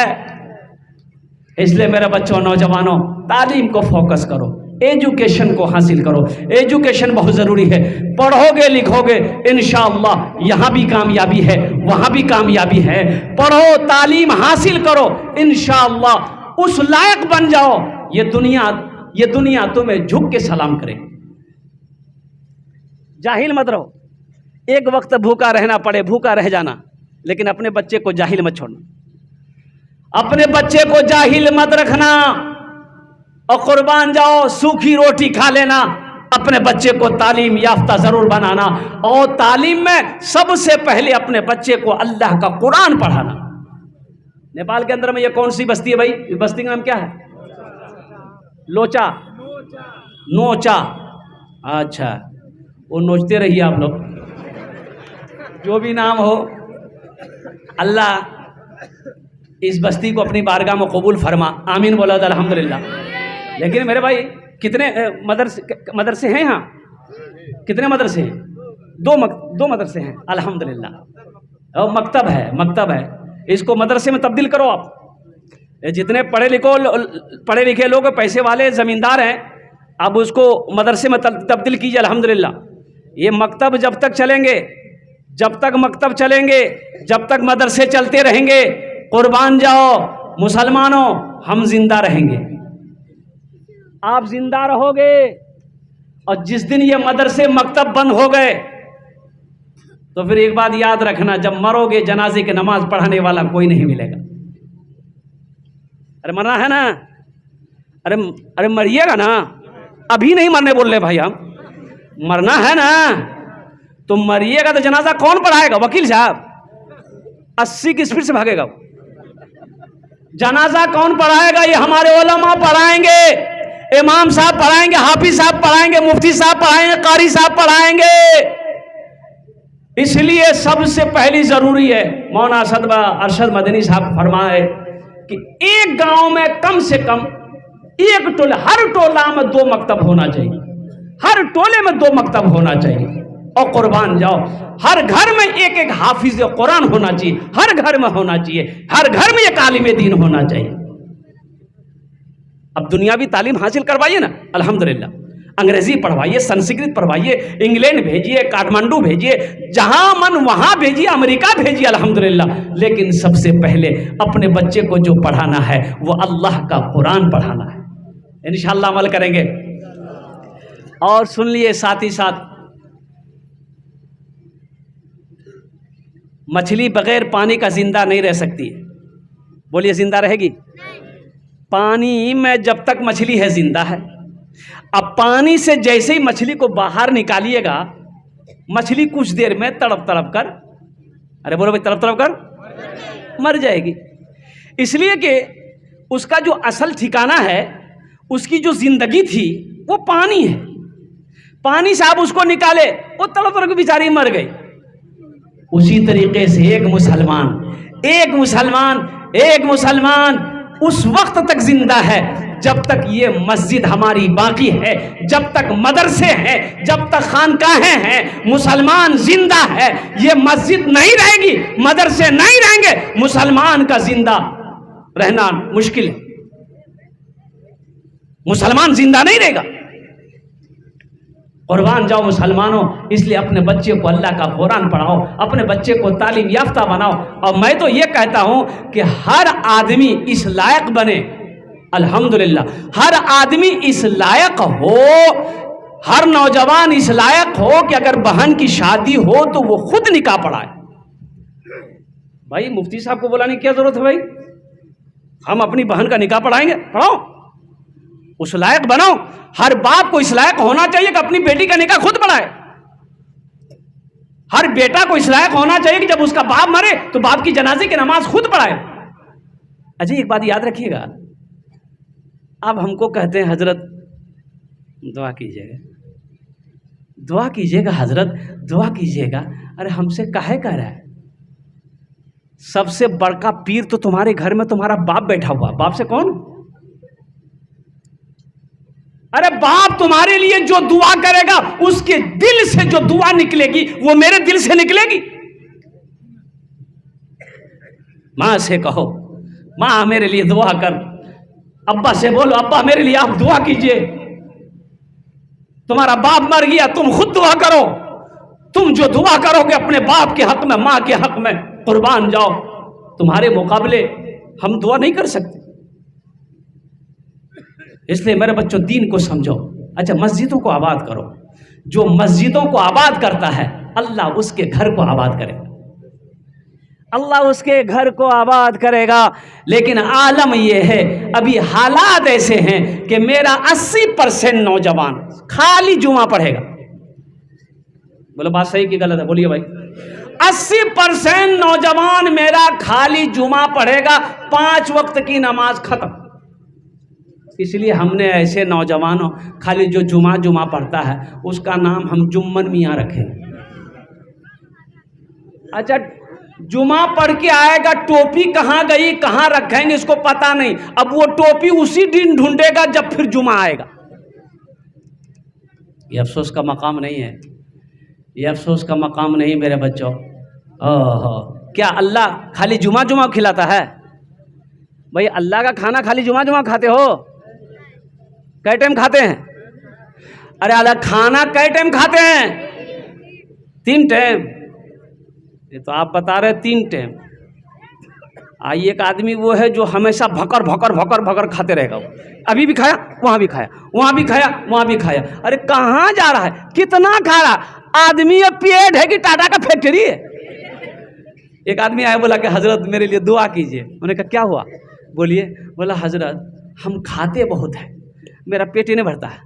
इसलिए मेरे बच्चों नौजवानों तालीम को फोकस करो, एजुकेशन को हासिल करो, एजुकेशन बहुत ज़रूरी है। पढ़ोगे लिखोगे इंशाअल्लाह यहाँ भी कामयाबी है, वहाँ भी कामयाबी है। पढ़ो, तालीम हासिल करो, इंशाअल्लाह उस लायक बन जाओ ये दुनिया तुम्हें झुक के सलाम करे। जाहिल मत रहो, एक वक्त भूखा रहना पड़े भूखा रह जाना, लेकिन अपने बच्चे को जाहिल मत छोड़ना, अपने बच्चे को जाहिल मत रखना। और कुर्बान जाओ सूखी रोटी खा लेना, अपने बच्चे को तालीम याफ्ता जरूर बनाना, और तालीम में सबसे पहले अपने बच्चे को अल्लाह का कुरान पढ़ाना। नेपाल के अंदर में ये कौन सी बस्ती है भाई? इस बस्ती का नाम क्या है? लोचा, नोचा। अच्छा, वो नोचते रहिए आप लोग, जो भी नाम हो। अल्लाह इस बस्ती को अपनी बारगाह में कबूल फरमा, आमीन बोला अल्हम्दुलिल्लाह। लेकिन मेरे भाई कितने मदरसे हैं यहाँ? कितने मदरसे हैं? दो मदरसे हैं अल्हम्दुलिल्लाह, और मकतब है। इसको मदरसे में तब्दील करो आप। जितने पढ़े लिखे लोग पैसे वाले ज़मींदार हैं, अब उसको मदरसे में तब्दील कीजिए अल्हम्दुलिल्लाह। ये मकतब जब तक चलेंगे, जब तक मदरसे चलते रहेंगे, कुर्बान जाओ मुसलमानों हम जिंदा रहेंगे, आप जिंदा रहोगे। और जिस दिन ये मदरसे मकतब बंद हो गए तो फिर एक बात याद रखना, जब मरोगे जनाजे की नमाज पढ़ाने वाला कोई नहीं मिलेगा। अरे मरना है ना, अरे मरिएगा ना, अभी नहीं मरने बोल रहे भाई, हम मरना है ना, तो मरिएगा तो जनाजा कौन पढ़ाएगा? वकील साहब 80 की स्पीड से भागेगा। जनाजा कौन पढ़ाएगा? ये हमारे उलमा पढ़ाएंगे, इमाम साहब पढ़ाएंगे, हाफिज साहब पढ़ाएंगे, मुफ्ती साहब पढ़ाएंगे, कारी साहब पढ़ाएंगे। इसलिए सबसे पहली जरूरी है, मौलाना अरशद मदनी साहब फरमाए कि एक गांव में कम से कम एक टोला, हर टोला में 2 मकतब होना चाहिए, हर टोले में 2 मकतब होना चाहिए। और कुर्बान जाओ हर घर में एक हाफिज कुरान होना चाहिए, हर घर में होना चाहिए, हर घर में एक आलिम दीन होना चाहिए। अब दुनियावी तालीम हासिल करवाइए ना अल्हम्दुलिल्लाह, अंग्रेजी पढ़वाइए, संस्कृत पढ़वाइए, इंग्लैंड भेजिए, काठमांडू भेजिए, जहां मन वहां भेजिए, अमेरिका भेजिए अल्हम्दुलिल्लाह। लेकिन सबसे पहले अपने बच्चे को जो पढ़ाना है वो अल्लाह का कुरान पढ़ाना है। इंशाअल्लाह अमल करेंगे। और सुन लिए साथ ही साथ, मछली बगैर पानी का जिंदा नहीं रह सकती है। बोलिए जिंदा रहेगी? पानी में जब तक मछली है जिंदा है। अब पानी से जैसे ही मछली को बाहर निकालिएगा, मछली कुछ देर में तड़प तड़प कर, अरे बोलो भाई, तड़प तड़प कर मर जाएगी। इसलिए कि उसका जो असल ठिकाना है, उसकी जो जिंदगी थी वो पानी है। पानी से आप उसको निकाले, वो तड़प तड़प बेचारी मर गई। उसी तरीके से एक मुसलमान उस वक्त तक जिंदा है जब तक ये मस्जिद हमारी बाकी है, जब तक मदरसे हैं, जब तक खानकाहें हैं, मुसलमान जिंदा है। ये मस्जिद नहीं रहेगी, मदरसे नहीं रहेंगे, मुसलमान का जिंदा रहना मुश्किल है। मुसलमान जिंदा नहीं रहेगा। कुर्बान जाओ मुसलमानों, इसलिए अपने बच्चे को अल्लाह का कुरान पढ़ाओ, अपने बच्चे को तालीम याफ्ता बनाओ। और मैं तो ये कहता हूं कि हर आदमी इस लायक बने, अल्हम्दुलिल्लाह, हर आदमी इस लायक हो, हर नौजवान इस लायक हो कि अगर बहन की शादी हो तो वो खुद निकाह पढ़ाए। भाई मुफ्ती साहब को बुलाने की क्या जरूरत है भाई? हम अपनी बहन का निकाह पढ़ाएंगे? पढ़ाओ, उस लायक बनाओ। हर बाप को इस लायक होना चाहिए कि अपनी बेटी का निकाह खुद पढ़ाए। हर बेटा को इस लायक होना चाहिए कि जब उसका बाप मरे तो बाप की जनाजे की नमाज खुद पढ़ाए। अच्छा एक बात याद रखिएगा, अब हमको कहते हैं हजरत दुआ कीजिएगा, दुआ कीजिएगा हजरत, दुआ कीजिएगा। अरे हमसे काहे कह रहा है? सबसे बड़का पीर तो तुम्हारे घर में तुम्हारा बाप बैठा हुआ, बाप से कौन? अरे बाप तुम्हारे लिए जो दुआ करेगा उसके दिल से जो दुआ निकलेगी वो मेरे दिल से निकलेगी। मां से कहो, मां मेरे लिए दुआ कर। अब्बा से बोलो, अब्बा मेरे लिए आप दुआ कीजिए। तुम्हारा बाप मर गया, तुम खुद दुआ करो। तुम जो दुआ करोगे अपने बाप के हक में, मां के हक में, कुर्बान जाओ, तुम्हारे मुकाबले हम दुआ नहीं कर सकते। इसलिए मेरे बच्चों दीन को समझो। अच्छा मस्जिदों को आबाद करो। जो मस्जिदों को आबाद करता है अल्लाह उसके घर को आबाद करेगा, अल्लाह उसके घर को आबाद करेगा। लेकिन आलम यह है, अभी हालात ऐसे हैं कि मेरा 80% नौजवान खाली जुमा पढ़ेगा। बोलो बात सही कि गलत है? बोलिए भाई। 80% नौजवान मेरा खाली जुमा पढ़ेगा, 5 वक्त की नमाज खत्म। इसलिए हमने ऐसे नौजवानों, खाली जो जुमा पढ़ता है उसका नाम हम जुम्मन मियाँ रखे। अच्छा जुमा पढ़ के आएगा, टोपी कहाँ गई, कहाँ रखेंगे इसको पता नहीं। अब वो टोपी उसी दिन ढूंढेगा जब फिर जुमा आएगा। ये अफसोस का मकाम नहीं है, ये अफसोस का मकाम नहीं मेरे बच्चों। ओहो, क्या अल्लाह खाली जुमा खिलाता है? भाई अल्लाह का खाना खाली जुमा खाते हो? कै टाइम खाते हैं? अरे अल्लाह खाना कै टाइम खाते हैं? 3 टाइम। ये तो आप बता रहे 3 टाइम। एक आदमी वो है जो हमेशा भकर खाते रहेगा। अभी भी खाया, वहां भी खाया, वहां भी खाया, वहां भी खाया। अरे कहाँ जा रहा है? कितना खा रहा आदमी? ये पेट है कि टाटा का फैक्ट्री है? एक आदमी आया, बोला कि हजरत मेरे लिए दुआ कीजिए। उन्होंने कहा क्या हुआ? बोलिए। बोला हजरत हम खाते बहुत है, मेरा पेट ही नहीं भरता है।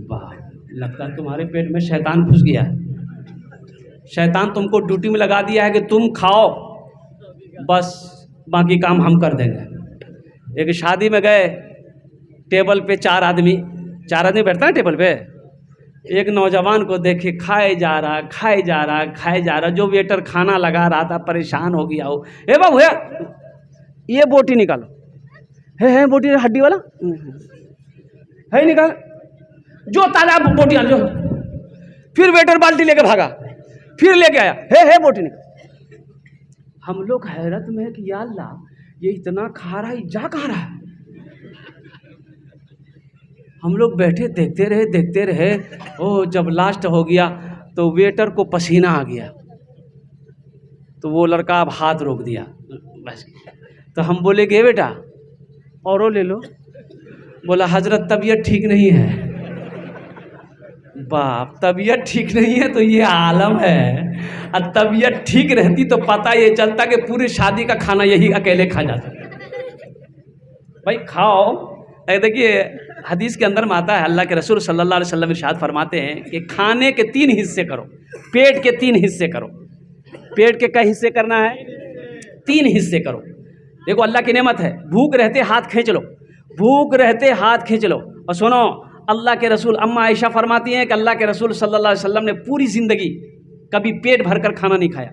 वाह, लगता है तुम्हारे पेट में शैतान घुस गया है। शैतान तुमको ड्यूटी में लगा दिया है कि तुम खाओ, बस बाकी काम हम कर देंगे। एक शादी में गए, टेबल पे 4 आदमी बैठता है टेबल पे। एक नौजवान को देखे खाए जा रहा। जो वेटर खाना लगा रहा था परेशान हो गया हो। हे बाबू ये बोटी निकालो। है बोटी हड्डी वाला है, निकाल। जो ताजा बोटी आन जो। फिर वेटर बाल्टी लेके भागा, फिर लेके आया, है बोटी निकाल। हम लोग हैरत में कि या अल्लाह ये इतना खा रहा है, जा खा रहा है। हम लोग बैठे देखते रहे। ओ जब लास्ट हो गया तो वेटर को पसीना आ गया, तो वो लड़का अब हाथ रोक दिया बस। तो हम बोले कि बेटा औरो ले लो। बोला हजरत तबीयत ठीक नहीं है। बाप, तबीयत ठीक नहीं है तो ये आलम है। और तबीयत ठीक रहती तो पता ये चलता कि पूरी शादी का खाना यही अकेले खा जाता। भाई खाओ। देखिए हदीस के अंदर में आता है, अल्लाह के रसूल सल्लल्लाहु अलैहि वसल्लम इरशाद फरमाते हैं कि खाने के 3 हिस्से करो, पेट के 3 हिस्से करो। पेट के कई हिस्से करना है? 3 हिस्से करो। देखो अल्लाह की नेमत है, भूख रहते हाथ खींच लो, भूख रहते हाथ खींच लो। और सुनो, अल्लाह के रसूल अम्मा आयशा फरमाती हैं कि अल्लाह के रसूल सल्लल्लाहु अलैहि वसल्लम ने पूरी ज़िंदगी कभी पेट भरकर खाना नहीं खाया।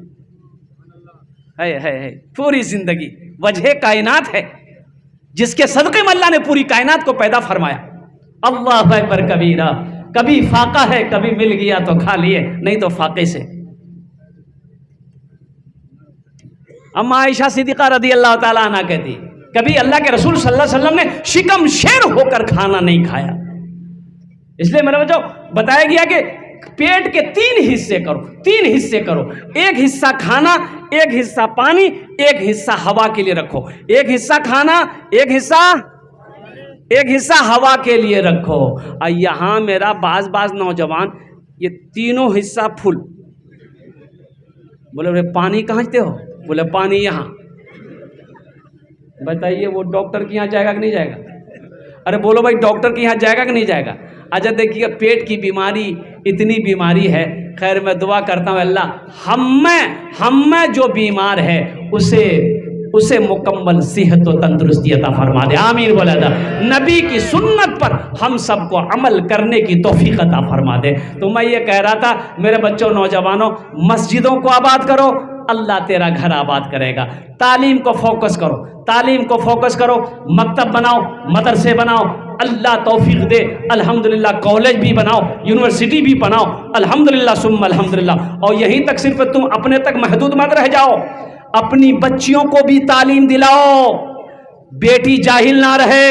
है पूरी ज़िंदगी वजह कायनात है, जिसके सदक़े में अल्लाह ने पूरी कायनात को पैदा फरमाया। अल्लाह अकबर कबीरा। कभी फाका है, कभी मिल गया तो खा लिए, नहीं तो फाके से। अम्मा आयशा सिद्दीक़ा रज़ी अल्लाह ताला अन्हा कहती, कभी अल्लाह के रसूल सल्लल्लाहु अलैहि वसल्लम ने शिकम शेर होकर खाना नहीं खाया। इसलिए मेरे बच्चों बताया गया कि पेट के 3 हिस्से करो, 3 हिस्से करो। एक हिस्सा खाना, एक हिस्सा पानी, एक हिस्सा हवा के लिए रखो। एक हिस्सा खाना, एक हिस्सा हवा के लिए रखो। और यहाँ मेरा बाज नौजवान ये तीनों हिस्सा फुल। बोले पानी कहाँ से हो? बोले पानी यहाँ। बताइए वो डॉक्टर के यहाँ जाएगा कि नहीं जाएगा? अरे बोलो भाई डॉक्टर के यहाँ जाएगा कि नहीं जाएगा? अच्छा देखिए पेट की बीमारी इतनी बीमारी है। खैर मैं दुआ करता हूँ अल्लाह हम में जो बीमार है उसे मुकम्मल सेहत और तंदुरुस्ती अता फरमा दे। आमीन बोला था। नबी की सुन्नत पर हम सबको अमल करने की तौफीक अता फरमा दे। तो मैं ये कह रहा था मेरे बच्चों नौजवानों, मस्जिदों को आबाद करो, अल्लाह तेरा घर आबाद करेगा। तालीम को फोकस करो, तालीम को फोकस करो। मकतब बनाओ, मदरसे बनाओ, अल्लाह तौफीक दे। अल्हम्दुलिल्लाह कॉलेज भी बनाओ, यूनिवर्सिटी भी बनाओ, अल्हम्दुलिल्लाह सुम्मा अल्हम्दुलिल्लाह। और यहीं तक सिर्फ तुम अपने तक महदूद मत रह जाओ, अपनी बच्चियों को भी तालीम दिलाओ। बेटी जाहिल ना रहे,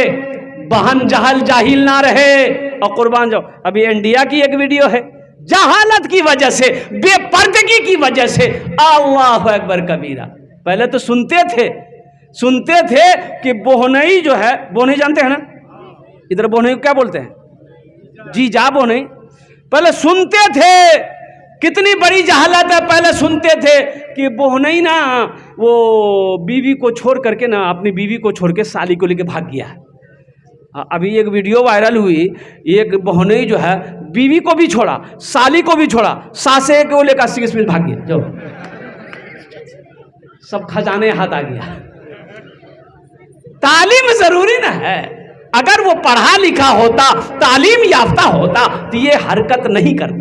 बहन जाहिल ना रहे। और कुर्बान जाओ, अभी इंडिया की एक वीडियो है, जहालत की वजह से, बेपर्दगी की वजह से, अल्लाह अकबर कबीरा। पहले तो सुनते थे कि बोहनई जो है, बोहनई जानते हैं ना, इधर बोहनई को क्या बोलते हैं? जी जा बोहनई। पहले सुनते थे, कितनी बड़ी जहालत है। पहले सुनते थे कि बोहनई ना वो बीवी को छोड़ करके ना, अपनी बीवी को छोड़ के साली को लेके भाग गया। अभी एक वीडियो वायरल हुई, एक बोहनई जो है बीवी को भी छोड़ा, साली को भी छोड़ा, सासे को लेकर 80 स्पीड भाग गया। जो सब खजाने हाथ आ गया। तालीम जरूरी ना है। अगर वो पढ़ा लिखा होता, तालीम याफ्ता होता तो ये हरकत नहीं करता,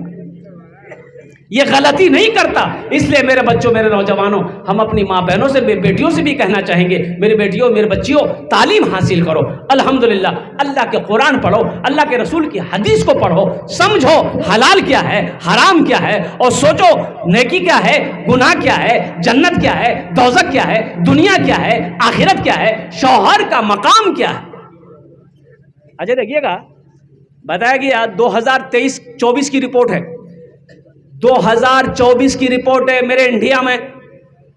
ये गलती नहीं करता। इसलिए मेरे बच्चों, मेरे नौजवानों, हम अपनी माँ बहनों से, बेटियों से भी कहना चाहेंगे, मेरी बेटियों, मेरे बच्चियों, तालीम हासिल करो। अल्हम्दुलिल्लाह अल्लाह के कुरान पढ़ो, अल्लाह के रसूल की हदीस को पढ़ो, समझो हलाल क्या है, हराम क्या है, और सोचो नेकी क्या है, गुनाह क्या है, जन्नत क्या है, दोज़ख क्या है, दुनिया क्या है, आखिरत क्या है, शौहर का मकाम क्या है। अच्छा देखिएगा, बताया गया 2023-24 की रिपोर्ट है, 2024 की रिपोर्ट है। मेरे इंडिया में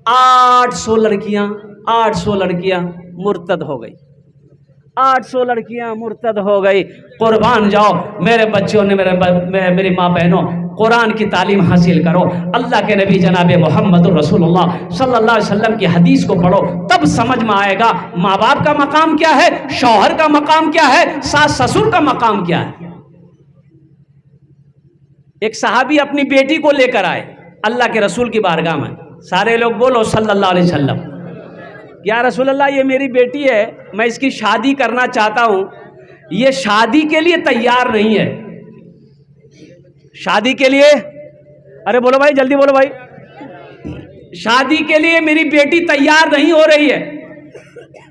800 लड़कियां मुर्तद हो गई। 800 लड़कियां मुर्तद हो गई। कुर्बान जाओ मेरे बच्चों ने, मेरी माँ बहनों, कुरान की तालीम हासिल करो। अल्लाह के नबी जनाब मोहम्मद रसूलुल्लाह सल्लल्लाहु अलैहि वसल्लम की हदीस को पढ़ो, तब समझ में आएगा माँ बाप का मकाम क्या है, शौहर का मकाम क्या है, सास ससुर का मकाम क्या है। एक सहाबी अपनी बेटी को लेकर आए अल्लाह के रसूल की बारगाह में। सारे लोग बोलो सल्लल्लाहु अलैहि वसल्लम। या रसूल अल्लाह, ये मेरी बेटी है, मैं इसकी शादी करना चाहता हूं, ये शादी के लिए तैयार नहीं है। शादी के लिए, अरे बोलो भाई, जल्दी बोलो भाई, शादी के लिए मेरी बेटी तैयार नहीं हो रही है।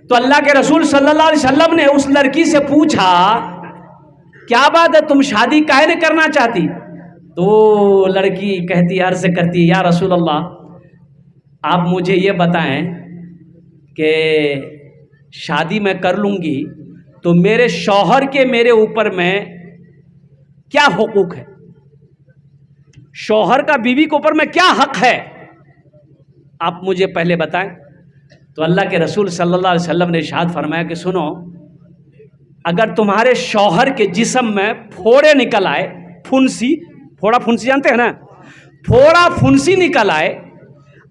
तो अल्लाह के रसूल सल्लल्लाहु अलैहि वसल्लम ने उस लड़की से पूछा, क्या बात है, तुम शादी काहे नहीं करना चाहती? तो लड़की कहती, अर्ज करती, या रसूल अल्लाह, आप मुझे ये बताएं कि शादी मैं कर लूँगी तो मेरे शौहर के मेरे ऊपर में क्या हुकूक है, शौहर का बीवी के ऊपर में क्या हक है, आप मुझे पहले बताएं। तो अल्लाह के रसूल सल्लल्लाहु अलैहि वसल्लम ने इरशाद फरमाया कि सुनो, अगर तुम्हारे शौहर के जिस्म में फोड़े निकल आए, फोड़ा फुंसी जानते हैं ना, फोड़ा फुंसी निकल आए,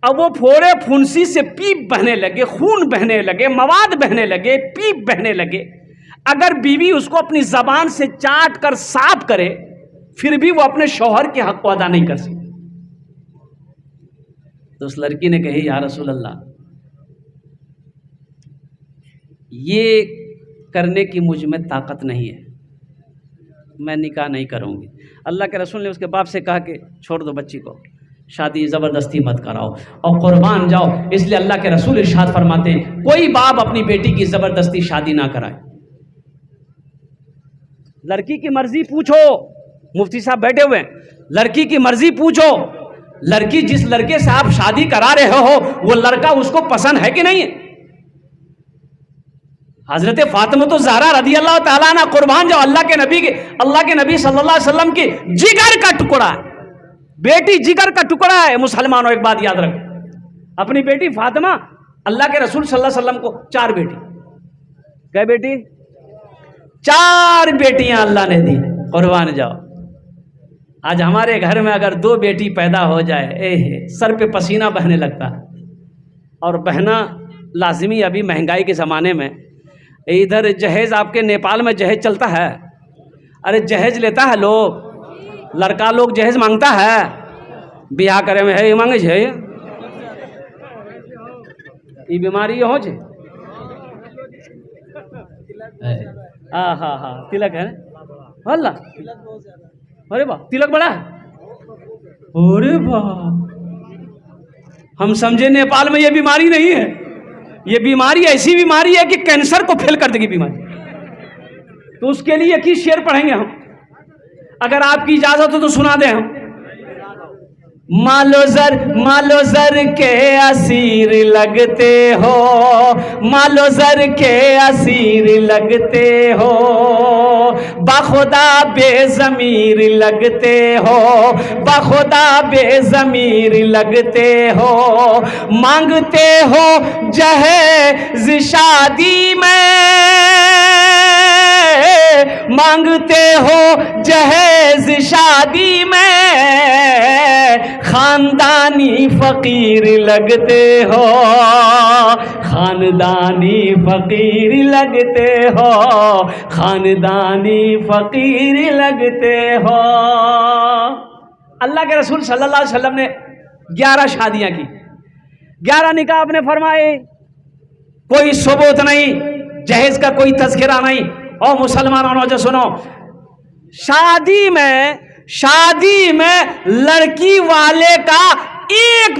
अब वो फोड़े फुंसी से पीप बहने लगे, खून बहने लगे, मवाद बहने लगे, पीप बहने लगे, अगर बीवी उसको अपनी जबान से चाट कर साफ करे फिर भी वो अपने शौहर के हक को अदा नहीं कर सकती। तो उस लड़की ने कही, या रसूल अल्लाह, ये करने की मुझ में ताकत नहीं है, मैं निकाह नहीं करूँगी। अल्लाह के रसूल ने उसके बाप से कहा कि छोड़ दो बच्ची को, शादी ज़बरदस्ती मत कराओ और कुर्बान जाओ। इसलिए अल्लाह के रसूल इरशाद फरमाते हैं कोई बाप अपनी बेटी की ज़बरदस्ती शादी ना कराए। लड़की की मर्जी पूछो, मुफ्ती साहब बैठे हुए हैं, लड़की की मर्जी पूछो, लड़की जिस लड़के से आप शादी करा रहे हो वो लड़का उसको पसंद है कि नहीं है। हजरत फातिमा तो ज़हरा रदी अल्लाह ताला अन्हा कुर्बान जाओ अल्लाह के नबी सल्लल्लाहु अलैहि वसल्लम की जिगर का टुकड़ा है, बेटी जिगर का टुकड़ा है। मुसलमानों एक बात याद रखो, अपनी बेटी फातिमा, अल्लाह के रसूल सल्लल्लाहु अलैहि वसल्लम को 4 बेटी, क्या बेटी, 4 बेटियां अल्लाह ने दी, कुर्बान जाओ। आज हमारे घर में अगर 2 बेटी पैदा हो जाए, सर पे पसीना बहने लगता है। और बहना लाजिमी, अभी महंगाई के ज़माने में इधर जहेज, आपके नेपाल में जहेज चलता है, अरे जहेज लेता है लोग, लड़का लोग जहेज मांगता है, ब्याह करे में है ये मांगे छे, ये बीमारी हो छे। हाँ हाँ हाँ, तिलक है ना, अल्लाह, अरे वाह, तिलक बड़ा है, अरे वाह, हम समझे नेपाल में ये बीमारी नहीं है। ये बीमारी ऐसी बीमारी है कि कैंसर को फेल कर देगी बीमारी। तो उसके लिए एक ही शेर पढ़ेंगे हम, अगर आपकी इजाजत हो तो सुना दें हम। मालो जर के असीर लगते हो, मालो जर के असीर लगते हो, बाखुदा बेज़मीर लगते हो, बाखुदा बेज़मीर लगते हो, मांगते हो जहेज़ शादी में, मांगते हो जहेज़ शादी में, खानदानी फकीर लगते हो, खानदानी फकीर लगते हो, खानदानी फकीर लगते हो। अल्लाह के रसूल सल्लल्लाहु अलैहि वसल्लम ने 11 शादियां की, 11 निकाह आपने फरमाए, कोई सबूत नहीं, जहेज का कोई तज़किरा नहीं। और मुसलमानों जो सुनो, शादी में लड़की वाले का 1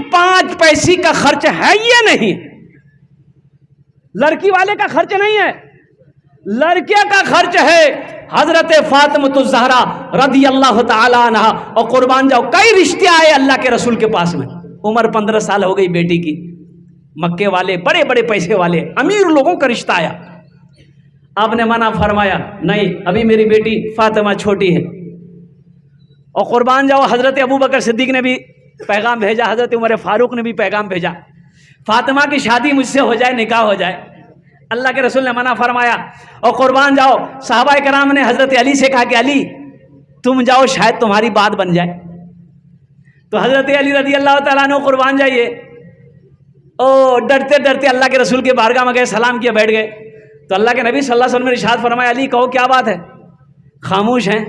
पैसे का खर्च है या नहीं? लड़की वाले का खर्च नहीं है, लड़के का खर्च है। हजरत फातिमा तो ज़हरा रदी अल्लाह ताला अन्हा, और कुर्बान जाओ कई रिश्ते आए अल्लाह के रसूल के पास में। उम्र 15 साल हो गई बेटी की, मक्के वाले बड़े बड़े पैसे वाले अमीर लोगों का रिश्ता आया, आपने मना फरमाया, नहीं अभी मेरी बेटी फातिमा छोटी है। और कुर्बान जाओ हज़रत अबू बकर सिद्दीक ने भी पैगाम भेजा, हज़रत उमर फारूक ने भी पैगाम भेजा, फातिमा की शादी मुझसे हो जाए, निकाह हो जाए। अल्लाह के रसूल ने मना फरमाया। और कुर्बान जाओ सहाबा कराम ने हज़रत अली से कहा कि अली तुम जाओ, शायद तुम्हारी बात बन जाए। तो हज़रत अली रज़ी अल्लाह तआला अन्हु कुर्बान जाइए, ओ डरते डरते अल्लाह के रसूल के बारगाह में गए, सलाम किया, बैठ गए। तो अल्लाह के नबी सल्लल्लाहु अलैहि वसल्लम ने इरशाद फरमाया, अली कहो क्या बात है, खामोश हैं,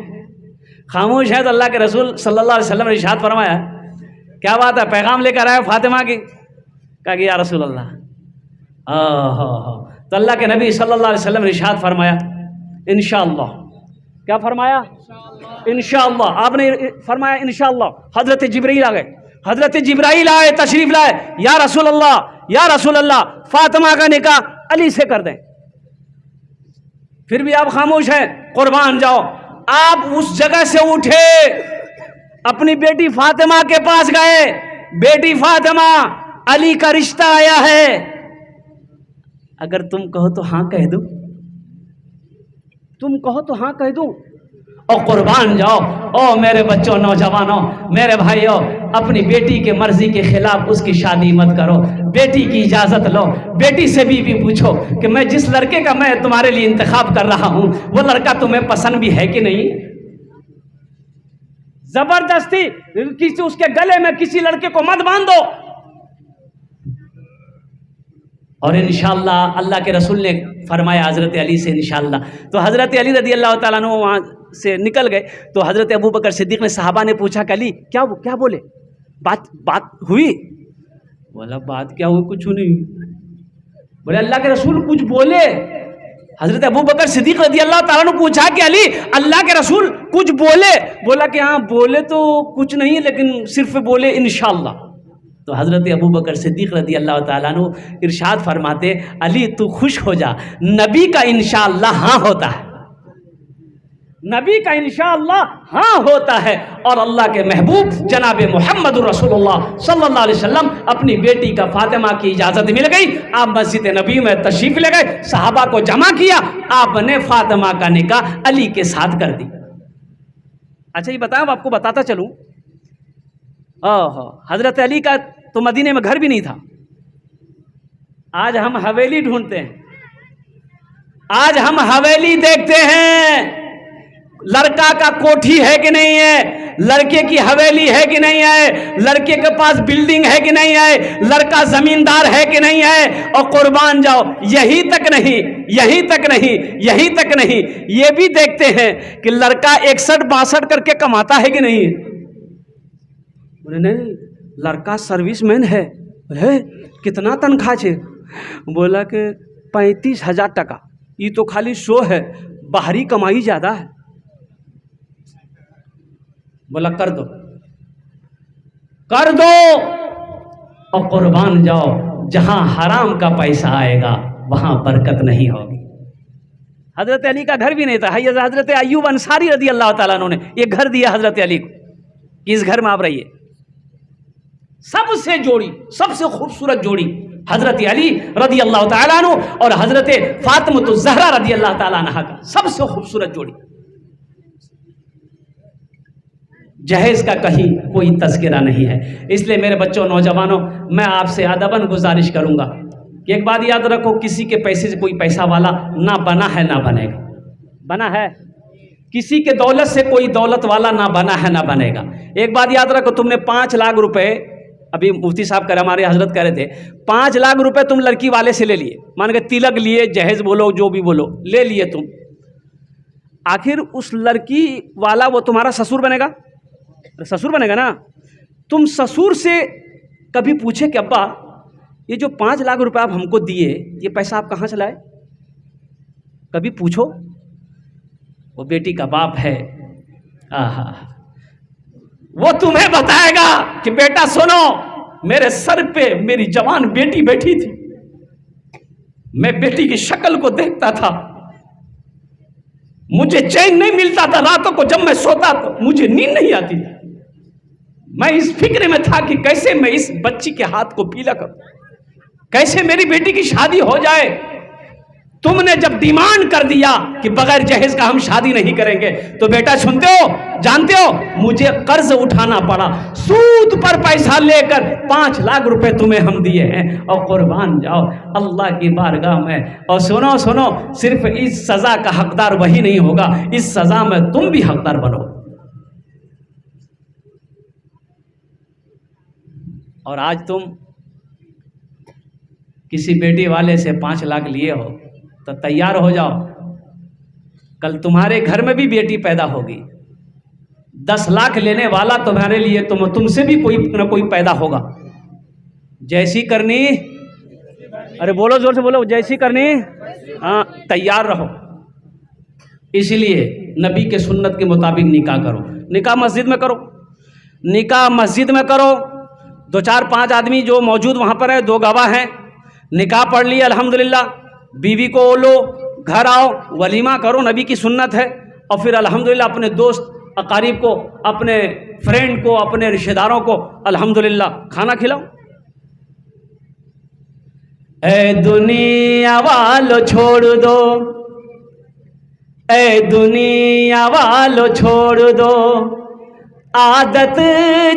खामोश है। तो अल्लाह के रसूल सल्लल्लाहु अलैहि वसल्लम ने इरशाद फरमाया, क्या बात है, पैगाम लेकर आए फातिमा की? कहा कि या रसूल अल्लाह। तो अल्लाह के नबी सल्लल्लाहु अलैहि वसल्लम ने इरशाद फरमाया, इंशाअल्लाह। क्या फरमाया? इंशाअल्लाह। आपने फरमाया इंशाअल्लाह। हजरत जिब्राइल आ गए, हजरत जिब्राइल आए, तशरीफ लाए, या रसूल अल्लाह, या रसूल अल्लाह, फातिमा का निकाह अली से कर दें। फिर भी आप खामोश हैं। कुर्बान जाओ, आप उस जगह से उठे, अपनी बेटी फातिमा के पास गए, बेटी फातिमा अली का रिश्ता आया है, अगर तुम कहो तो हाँ कह दूं, तुम कहो तो हाँ कह दूं। और कुर्बान जाओ, ओ मेरे बच्चों, नौजवानों, मेरे भाइयों, अपनी बेटी के मर्जी के खिलाफ उसकी शादी मत करो, बेटी की इजाजत लो। बेटी से भी पूछो कि मैं जिस लड़के का मैं तुम्हारे लिए इंतखाब कर रहा हूं वो लड़का तुम्हें पसंद भी है कि नहीं। जबरदस्ती किसी उसके गले में किसी लड़के को मत बांध दो। और इंशाअल्लाह अल्लाह के रसूल ने फरमाया हज़रत अली से इंशाअल्लाह। तो हज़रत अली रज़ी अल्लाह ताला अन्हु वहाँ से निकल गए। तो हज़रत अबू बकर सिद्दीक ने सहाबा ने पूछा कि अली क्या बोले, बात हुई? बोला बात क्या हुई, कुछ नहीं। बोले अल्लाह के रसूल कुछ बोले? हजरत अबू बकर सिद्दीक रज़ी अल्लाह ताला ने पूछा कि अली, अल्लाह के रसूल कुछ बोले? बोला कि हाँ बोले तो कुछ नहीं है, लेकिन सिर्फ बोले इंशाअल्लाह। तो हजरत अबू बकर सिद्दीक रज़ी अल्लाह ताला ने इरशाद फरमाते, अली तू खुश हो जा, नबी का इंशाअल्लाह हाँ होता है, नबी का इंशाअल्लाह हाँ होता है। और अल्लाह के महबूब जनाब मोहम्मद रसूलुल्लाह सल्लल्लाहु अलैहि वसल्लम अपनी बेटी का फातिमा की इजाज़त मिल गई, आप मस्जिद नबी में तशरीफ़ ले गए, सहाबा को जमा किया, आपने फातिमा का निकाह अली के साथ कर दी। अच्छा ये बताएं, आपको बताता चलूँ, हज़रत अली का तो मदीने में घर भी नहीं था। आज हम हवेली ढूंढते हैं, आज हम हवेली देखते हैं, लड़का का कोठी है कि नहीं है, लड़के की हवेली है कि नहीं है, लड़के के पास बिल्डिंग है कि नहीं है, लड़का जमींदार है कि नहीं है। और कुर्बान जाओ, यही तक नहीं, यही तक नहीं, यही तक नहीं, ये भी देखते हैं कि लड़का 61-62 करके कमाता है कि नहीं है। बोले नहीं, लड़का सर्विसमैन है। बोले कितना तनख्वाह छे? बोला कि 35,000 टका। ये तो खाली शो है, बाहरी कमाई ज़्यादा है। बोला कर दो, कर दो और कुर्बान जाओ, जहां हराम का पैसा आएगा वहां बरकत नहीं होगी। हजरत अली का घर भी नहीं था। हजरत अय्यूब अंसारी रज़ी अल्लाह ताला ने ये घर दिया हजरत अली को, इस घर में आप रहिए। सबसे जोड़ी, सबसे खूबसूरत जोड़ी हजरत अली रज़ी अल्लाह ताला अन्हु और हजरत फातिमा ज़हरा रज़ी अल्लाह ताला अन्हा का सबसे खूबसूरत जोड़ी। जहेज का कहीं कोई तज़किरा नहीं है। इसलिए मेरे बच्चों, नौजवानों, मैं आपसे अदबन गुजारिश करूंगा कि एक बात याद रखो, किसी के पैसे से कोई पैसा वाला ना बना है ना बनेगा। बना है? किसी के दौलत से कोई दौलत वाला ना बना है ना बनेगा। एक बात याद रखो, तुमने 5 लाख रुपए, अभी मुफ्ती साहब कर हमारे हजरत कह रहे थे, 5 लाख रुपए तुम लड़की वाले से ले लिए, मान के तिलक लिए, जहेज बोलो जो भी बोलो, ले लिए तुम। आखिर उस लड़की वाला वो तुम्हारा ससुर बनेगा? ससुर बनेगा ना। तुम ससुर से कभी पूछे कि अब्बा ये जो 5 लाख रुपए आप हमको दिए, ये पैसा आप कहाँ से लाए? कभी पूछो? वो बेटी का बाप है, आहा, वो तुम्हें बताएगा कि बेटा सुनो, मेरे सर पे मेरी जवान बेटी बैठी थी, मैं बेटी की शक्ल को देखता था, मुझे चैन नहीं मिलता था रातों को, जब मैं सोता तो मुझे नींद नहीं आती थी। मैं इस फिक्र में था कि कैसे मैं इस बच्ची के हाथ को पीला करूं, कैसे मेरी बेटी की शादी हो जाए। तुमने जब डिमांड कर दिया कि बगैर जहेज का हम शादी नहीं करेंगे, तो बेटा सुनते हो, जानते हो, मुझे कर्ज उठाना पड़ा, सूद पर पैसा लेकर 5 लाख रुपए तुम्हें हम दिए हैं। और कुर्बान जाओ अल्लाह की बारगाह में। और सुनो सुनो, सिर्फ इस सजा का हकदार वही नहीं होगा, इस सजा में तुम भी हकदार बनो। और आज तुम किसी बेटी वाले से 5 लाख लिए हो तो तैयार हो जाओ, कल तुम्हारे घर में भी बेटी पैदा होगी। 10 लाख लेने वाला तुम्हारे लिए तुमसे भी कोई ना कोई पैदा होगा। जैसी करनी, अरे बोलो जोर से बोलो, जैसी करनी, हाँ तैयार रहो। इसलिए नबी के सुन्नत के मुताबिक निकाह करो। निकाह मस्जिद में करो, निकाह मस्जिद में करो। 2-4-5 आदमी जो मौजूद वहाँ पर है, 2 गवाह हैं, निकाह पढ़ लिया अल्हम्दुलिल्लाह, बीवी को लो, घर आओ, वलीमा करो, नबी की सुन्नत है। और फिर अल्हम्दुलिल्लाह अपने दोस्त अकारीब को, अपने फ्रेंड को, अपने रिश्तेदारों को अल्हम्दुलिल्लाह खाना खिलाओ। ए दुनिया वालो छोड़ दो, ए दुनिया वालो छोड़ दो, आदत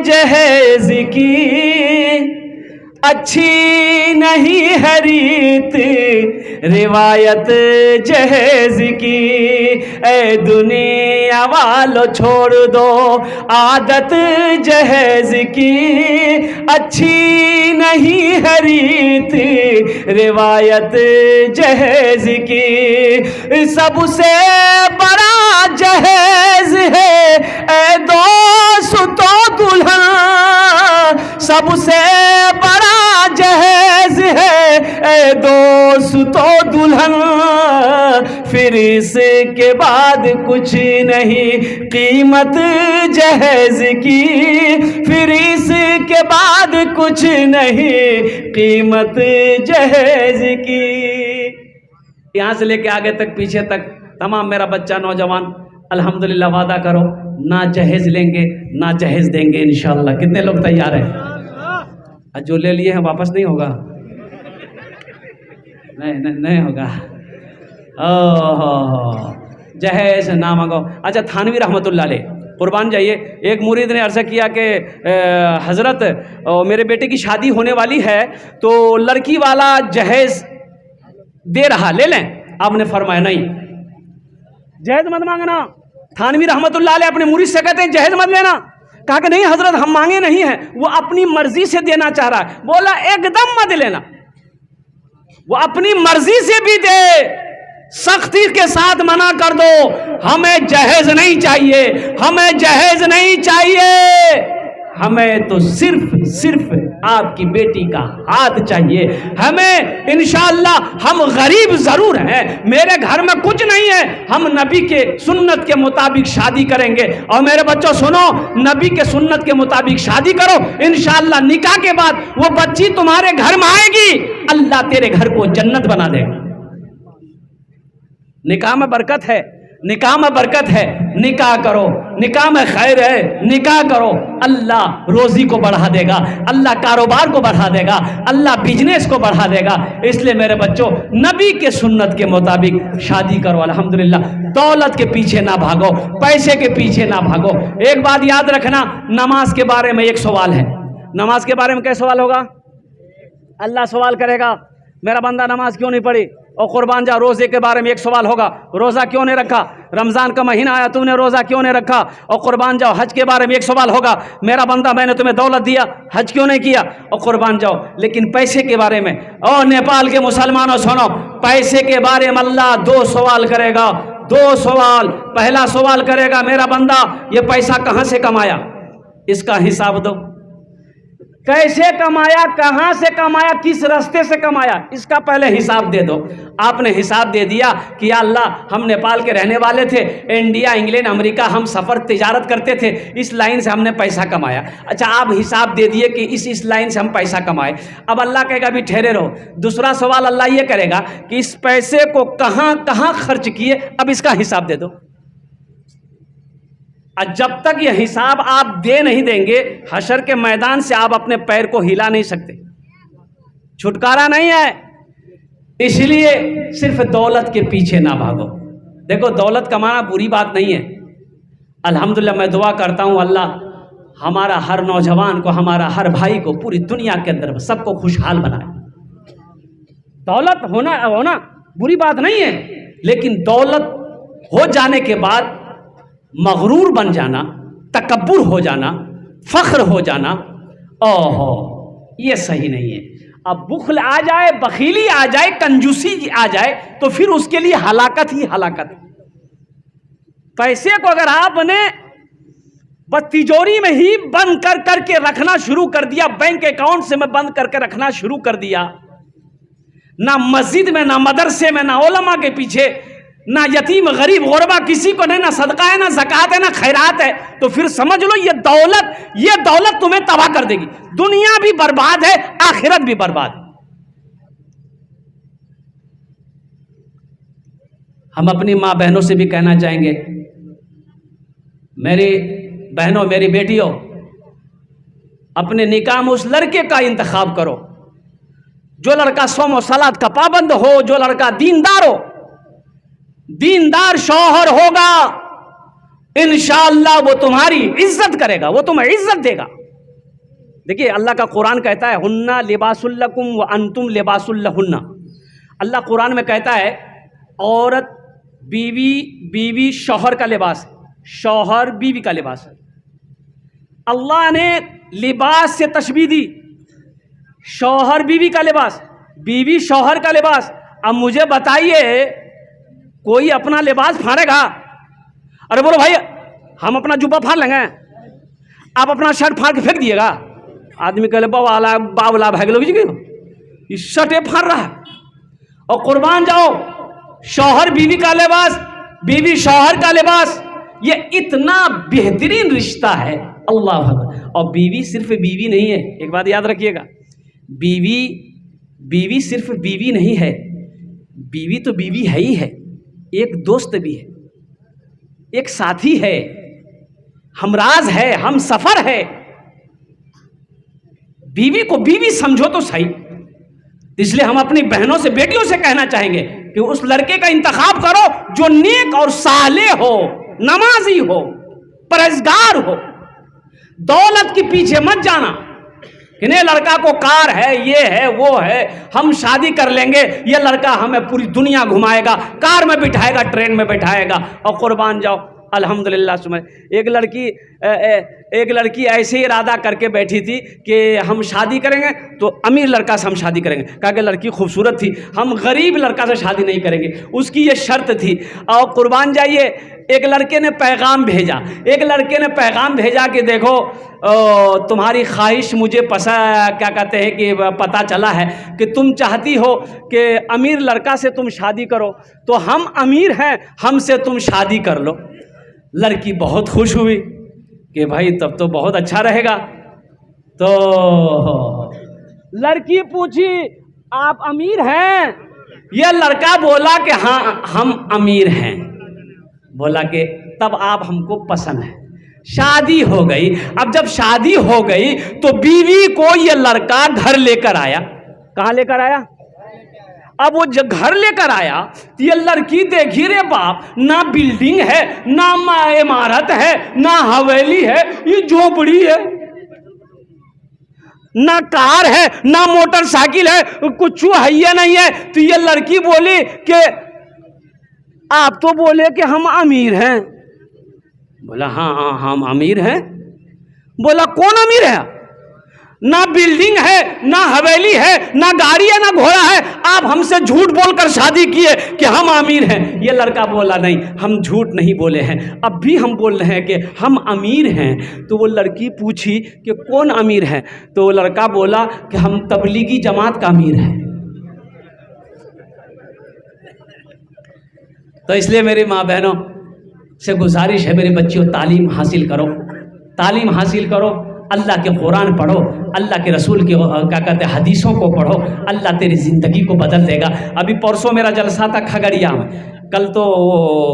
जहेज की अच्छी नहीं है रीत, रिवायत जहेज की। ए दुनिया वालो छोड़ दो, आदत जहेज की अच्छी नहीं है रीत, रिवायत जहेज की। सबसे बड़ा जहेज है ए दोस्तों दुल्हन, सबसे बड़ा जहेज है ए दोस्तों दुल्हन, फिर इसके बाद कुछ नहीं कीमत जहेज की, फिर इसके बाद कुछ नहीं कीमत जहेज की। यहाँ से लेके आगे तक पीछे तक तमाम मेरा बच्चा नौजवान अल्हम्दुलिल्लाह वादा करो ना जहेज लेंगे ना जहेज देंगे इंशाअल्लाह। कितने लोग तैयार हैं? जो ले लिए हैं वापस नहीं होगा? नहीं होगा। ओह जहेज ना मांगो। अच्छा थानवी रहमतुल्लाह अलैह कुर्बान जाइए, एक मुरीद ने अर्ज़ किया कि हज़रत मेरे बेटे की शादी होने वाली है तो लड़की वाला जहेज दे रहा, ले लें? आपने फरमाया नहीं जहेज मत मांगना। थानवी रहमतुल्लाह अलैह अपने मुरीद से कहते हैं जहेज मत लेना। कहा कि नहीं हजरत हम मांगे नहीं हैं, वो अपनी मर्जी से देना चाह रहा है। बोला एकदम मत लेना, वो अपनी मर्जी से भी दे, सख्ती के साथ मना कर दो, हमें जहेज नहीं चाहिए, हमें जहेज नहीं चाहिए, हमें तो सिर्फ आपकी बेटी का हाथ चाहिए। हमें इंशाअल्लाह हम गरीब जरूर हैं, मेरे घर में कुछ नहीं है, हम नबी के सुन्नत के मुताबिक शादी करेंगे। और मेरे बच्चों सुनो, नबी के सुन्नत के मुताबिक शादी करो, इंशाअल्लाह निकाह के बाद वो बच्ची तुम्हारे घर में आएगी, अल्लाह तेरे घर को जन्नत बना देगा। निकाह में बरकत है, निकाह में बरकत है, निकाह करो, निकाह में खैर है, निकाह करो, अल्लाह रोजी को बढ़ा देगा, अल्लाह कारोबार को बढ़ा देगा, अल्लाह बिजनेस को बढ़ा देगा। इसलिए मेरे बच्चों नबी के सुन्नत के मुताबिक शादी करो अल्हम्दुलिल्लाह। दौलत के पीछे ना भागो, पैसे के पीछे ना भागो। एक बात याद रखना, नमाज के बारे में एक सवाल है। नमाज के बारे में क्या सवाल होगा? अल्लाह सवाल करेगा मेरा बंदा नमाज क्यों नहीं पढ़ी? और कुर्बान जा रोज़े के बारे में एक सवाल होगा, रोज़ा क्यों नहीं रखा? रमज़ान का महीना आया तुमने रोज़ा क्यों नहीं रखा? और कुर्बान जाओ हज के बारे में एक सवाल होगा, मेरा बंदा मैंने तुम्हें दौलत दिया, हज क्यों नहीं किया? और कुर्बान जाओ। लेकिन पैसे के बारे में, और नेपाल के मुसलमानों सुनो, पैसे के बारे में अल्लाह दो सवाल करेगा, दो सवाल। पहला सवाल करेगा मेरा बंदा ये पैसा कहाँ से कमाया, इसका हिसाब दो। कैसे कमाया, कहां से कमाया, किस रास्ते से कमाया, इसका पहले हिसाब दे दो। आपने हिसाब दे दिया कि या अल्लाह हम नेपाल के रहने वाले थे, इंडिया इंग्लैंड अमेरिका हम सफ़र तिजारत करते थे, इस लाइन से हमने पैसा कमाया। अच्छा आप हिसाब दे दिए कि इस लाइन से हम पैसा कमाए। अब अल्लाह कहेगा अभी ठहरे रहो, दूसरा सवाल अल्लाह ये करेगा कि इस पैसे को कहाँ कहाँ खर्च किए, अब इसका हिसाब दे दो। और जब तक ये हिसाब आप दे नहीं देंगे, हशर के मैदान से आप अपने पैर को हिला नहीं सकते, छुटकारा नहीं है। इसलिए सिर्फ दौलत के पीछे ना भागो। देखो दौलत कमाना बुरी बात नहीं है, अल्हम्दुलिल्लाह मैं दुआ करता हूँ अल्लाह हमारा हर नौजवान को, हमारा हर भाई को पूरी दुनिया के अंदर सबको खुशहाल बनाए। दौलत होना बुरी बात नहीं है, लेकिन दौलत हो जाने के बाद मगरूर बन जाना, तकब्बुर हो जाना, फख्र हो जाना, ओहो ये सही नहीं है। अब बुखल आ जाए, बखीली आ जाए, कंजूसी आ जाए तो फिर उसके लिए हलाकत ही हलाकत। पैसे को अगर आपने बस तिजोरी में ही बंद कर करके रखना शुरू कर दिया, बैंक अकाउंट से में बंद करके रखना शुरू कर दिया, ना मस्जिद में, ना मदरसे में, ना उलमा के पीछे, ना यतीम गरीब गुरबा किसी को नहीं, ना सदका है, ना ज़कात है, ना खैरात है, तो फिर समझ लो ये दौलत तुम्हें तबाह कर देगी। दुनिया भी बर्बाद है, आखिरत भी बर्बाद है। हम अपनी माँ बहनों से भी कहना चाहेंगे, मेरी बहनों, मेरी बेटियों, अपने निकाह में उस लड़के का इंतखाब करो जो लड़का सौम और सलात का पाबंद हो, जो लड़का दीनदार हो, दीनदार शौहर होगा, इंशाअल्लाह वो तुम्हारी इज्जत करेगा, वो तुम्हें इज्जत देगा। देखिए अल्लाह का कुरान कहता है हुन्ना लिबासुल लकुम व अंतुम लिबासुल लहुन्ना। अल्लाह कुरान में कहता है औरत बीवी शौहर का लिबास है, शौहर बीवी का लिबास है। अल्लाह ने लिबास से तशबीह दी, शौहर बीवी का लिबास, बीवी शौहर का लिबास। अब मुझे बताइए कोई अपना लिबास फाड़ेगा? अरे बोलो भाई हम अपना जुब्बा फाड़ लेंगे, आप अपना शर्ट फाड़ के फेंक दिएगा? आदमी कहले बावला भाग लोग जी इस शर्ट फाड़ रहा है। और कुर्बान जाओ शौहर बीवी का लिबास, बीवी शौहर का लिबास, ये इतना बेहतरीन रिश्ता है। अल्लाह अकबर। और बीवी सिर्फ बीवी नहीं है, एक बात याद रखिएगा, बीवी सिर्फ बीवी नहीं है, बीवी तो बीवी है ही है, एक दोस्त भी है, एक साथी है, हमराज है, हम सफर है। बीवी को बीवी समझो तो सही। इसलिए हम अपनी बहनों से, बेटियों से कहना चाहेंगे कि उस लड़के का इंतखाब करो जो नेक और साले हो, नमाजी हो, परहेजगार हो। दौलत के पीछे मत जाना कि नहीं लड़का को कार है, ये है, वो है, हम शादी कर लेंगे, ये लड़का हमें पूरी दुनिया घुमाएगा, कार में बिठाएगा, ट्रेन में बिठाएगा, और कुर्बान जाओ। अल्हम्दुलिल्लाह सुमय एक लड़की ऐसे ही इरादा करके बैठी थी कि हम शादी करेंगे तो अमीर लड़का से हम शादी करेंगे। कहा कि लड़की खूबसूरत थी, हम गरीब लड़का से शादी नहीं करेंगे, उसकी ये शर्त थी। और कुर्बान जाइए, एक लड़के ने पैगाम भेजा कि देखो तुम्हारी ख्वाहिश मुझे क्या कहते हैं कि पता चला है कि तुम चाहती हो कि अमीर लड़का से तुम शादी करो, तो हम अमीर हैं, हमसे तुम शादी कर लो। लड़की बहुत खुश हुई कि भाई तब तो बहुत अच्छा रहेगा। तो लड़की पूछी आप अमीर हैं? यह लड़का बोला कि हाँ हम अमीर हैं। बोला कि तब आप हमको पसंद है। शादी हो गई। अब जब शादी हो गई तो बीवी को यह लड़का घर लेकर आया। कहाँ लेकर आया? अब वो जब घर लेकर आया तो ये लड़की देखी, रे बाप, ना बिल्डिंग है, ना इमारत है, ना हवेली है, ये झोपड़ी है, ना कार है, ना मोटरसाइकिल है, कुछ है या नहीं है। तो ये लड़की बोली कि आप तो बोले कि हम अमीर हैं। बोला हाँ हाँ हम अमीर हैं। बोला कौन अमीर है? ना बिल्डिंग है, ना हवेली है, ना गाड़ी है, ना घोड़ा है, आप हमसे झूठ बोलकर शादी किए कि हम अमीर हैं। ये लड़का बोला नहीं, हम झूठ नहीं बोले हैं, अब भी हम बोल रहे हैं कि हम अमीर हैं। तो वो लड़की पूछी कि कौन अमीर है? तो वो लड़का बोला कि हम तबलीगी जमात का अमीर हैं। तो इसलिए मेरी माँ बहनों से गुजारिश है, मेरे बच्चों तालीम हासिल करो, तालीम हासिल करो, अल्लाह के कुरान पढ़ो, अल्लाह के रसूल के क्या कहते हैं हदीसों को पढ़ो, अल्लाह तेरी ज़िंदगी को बदल देगा। अभी परसों मेरा जलसा था खगड़िया में, कल तो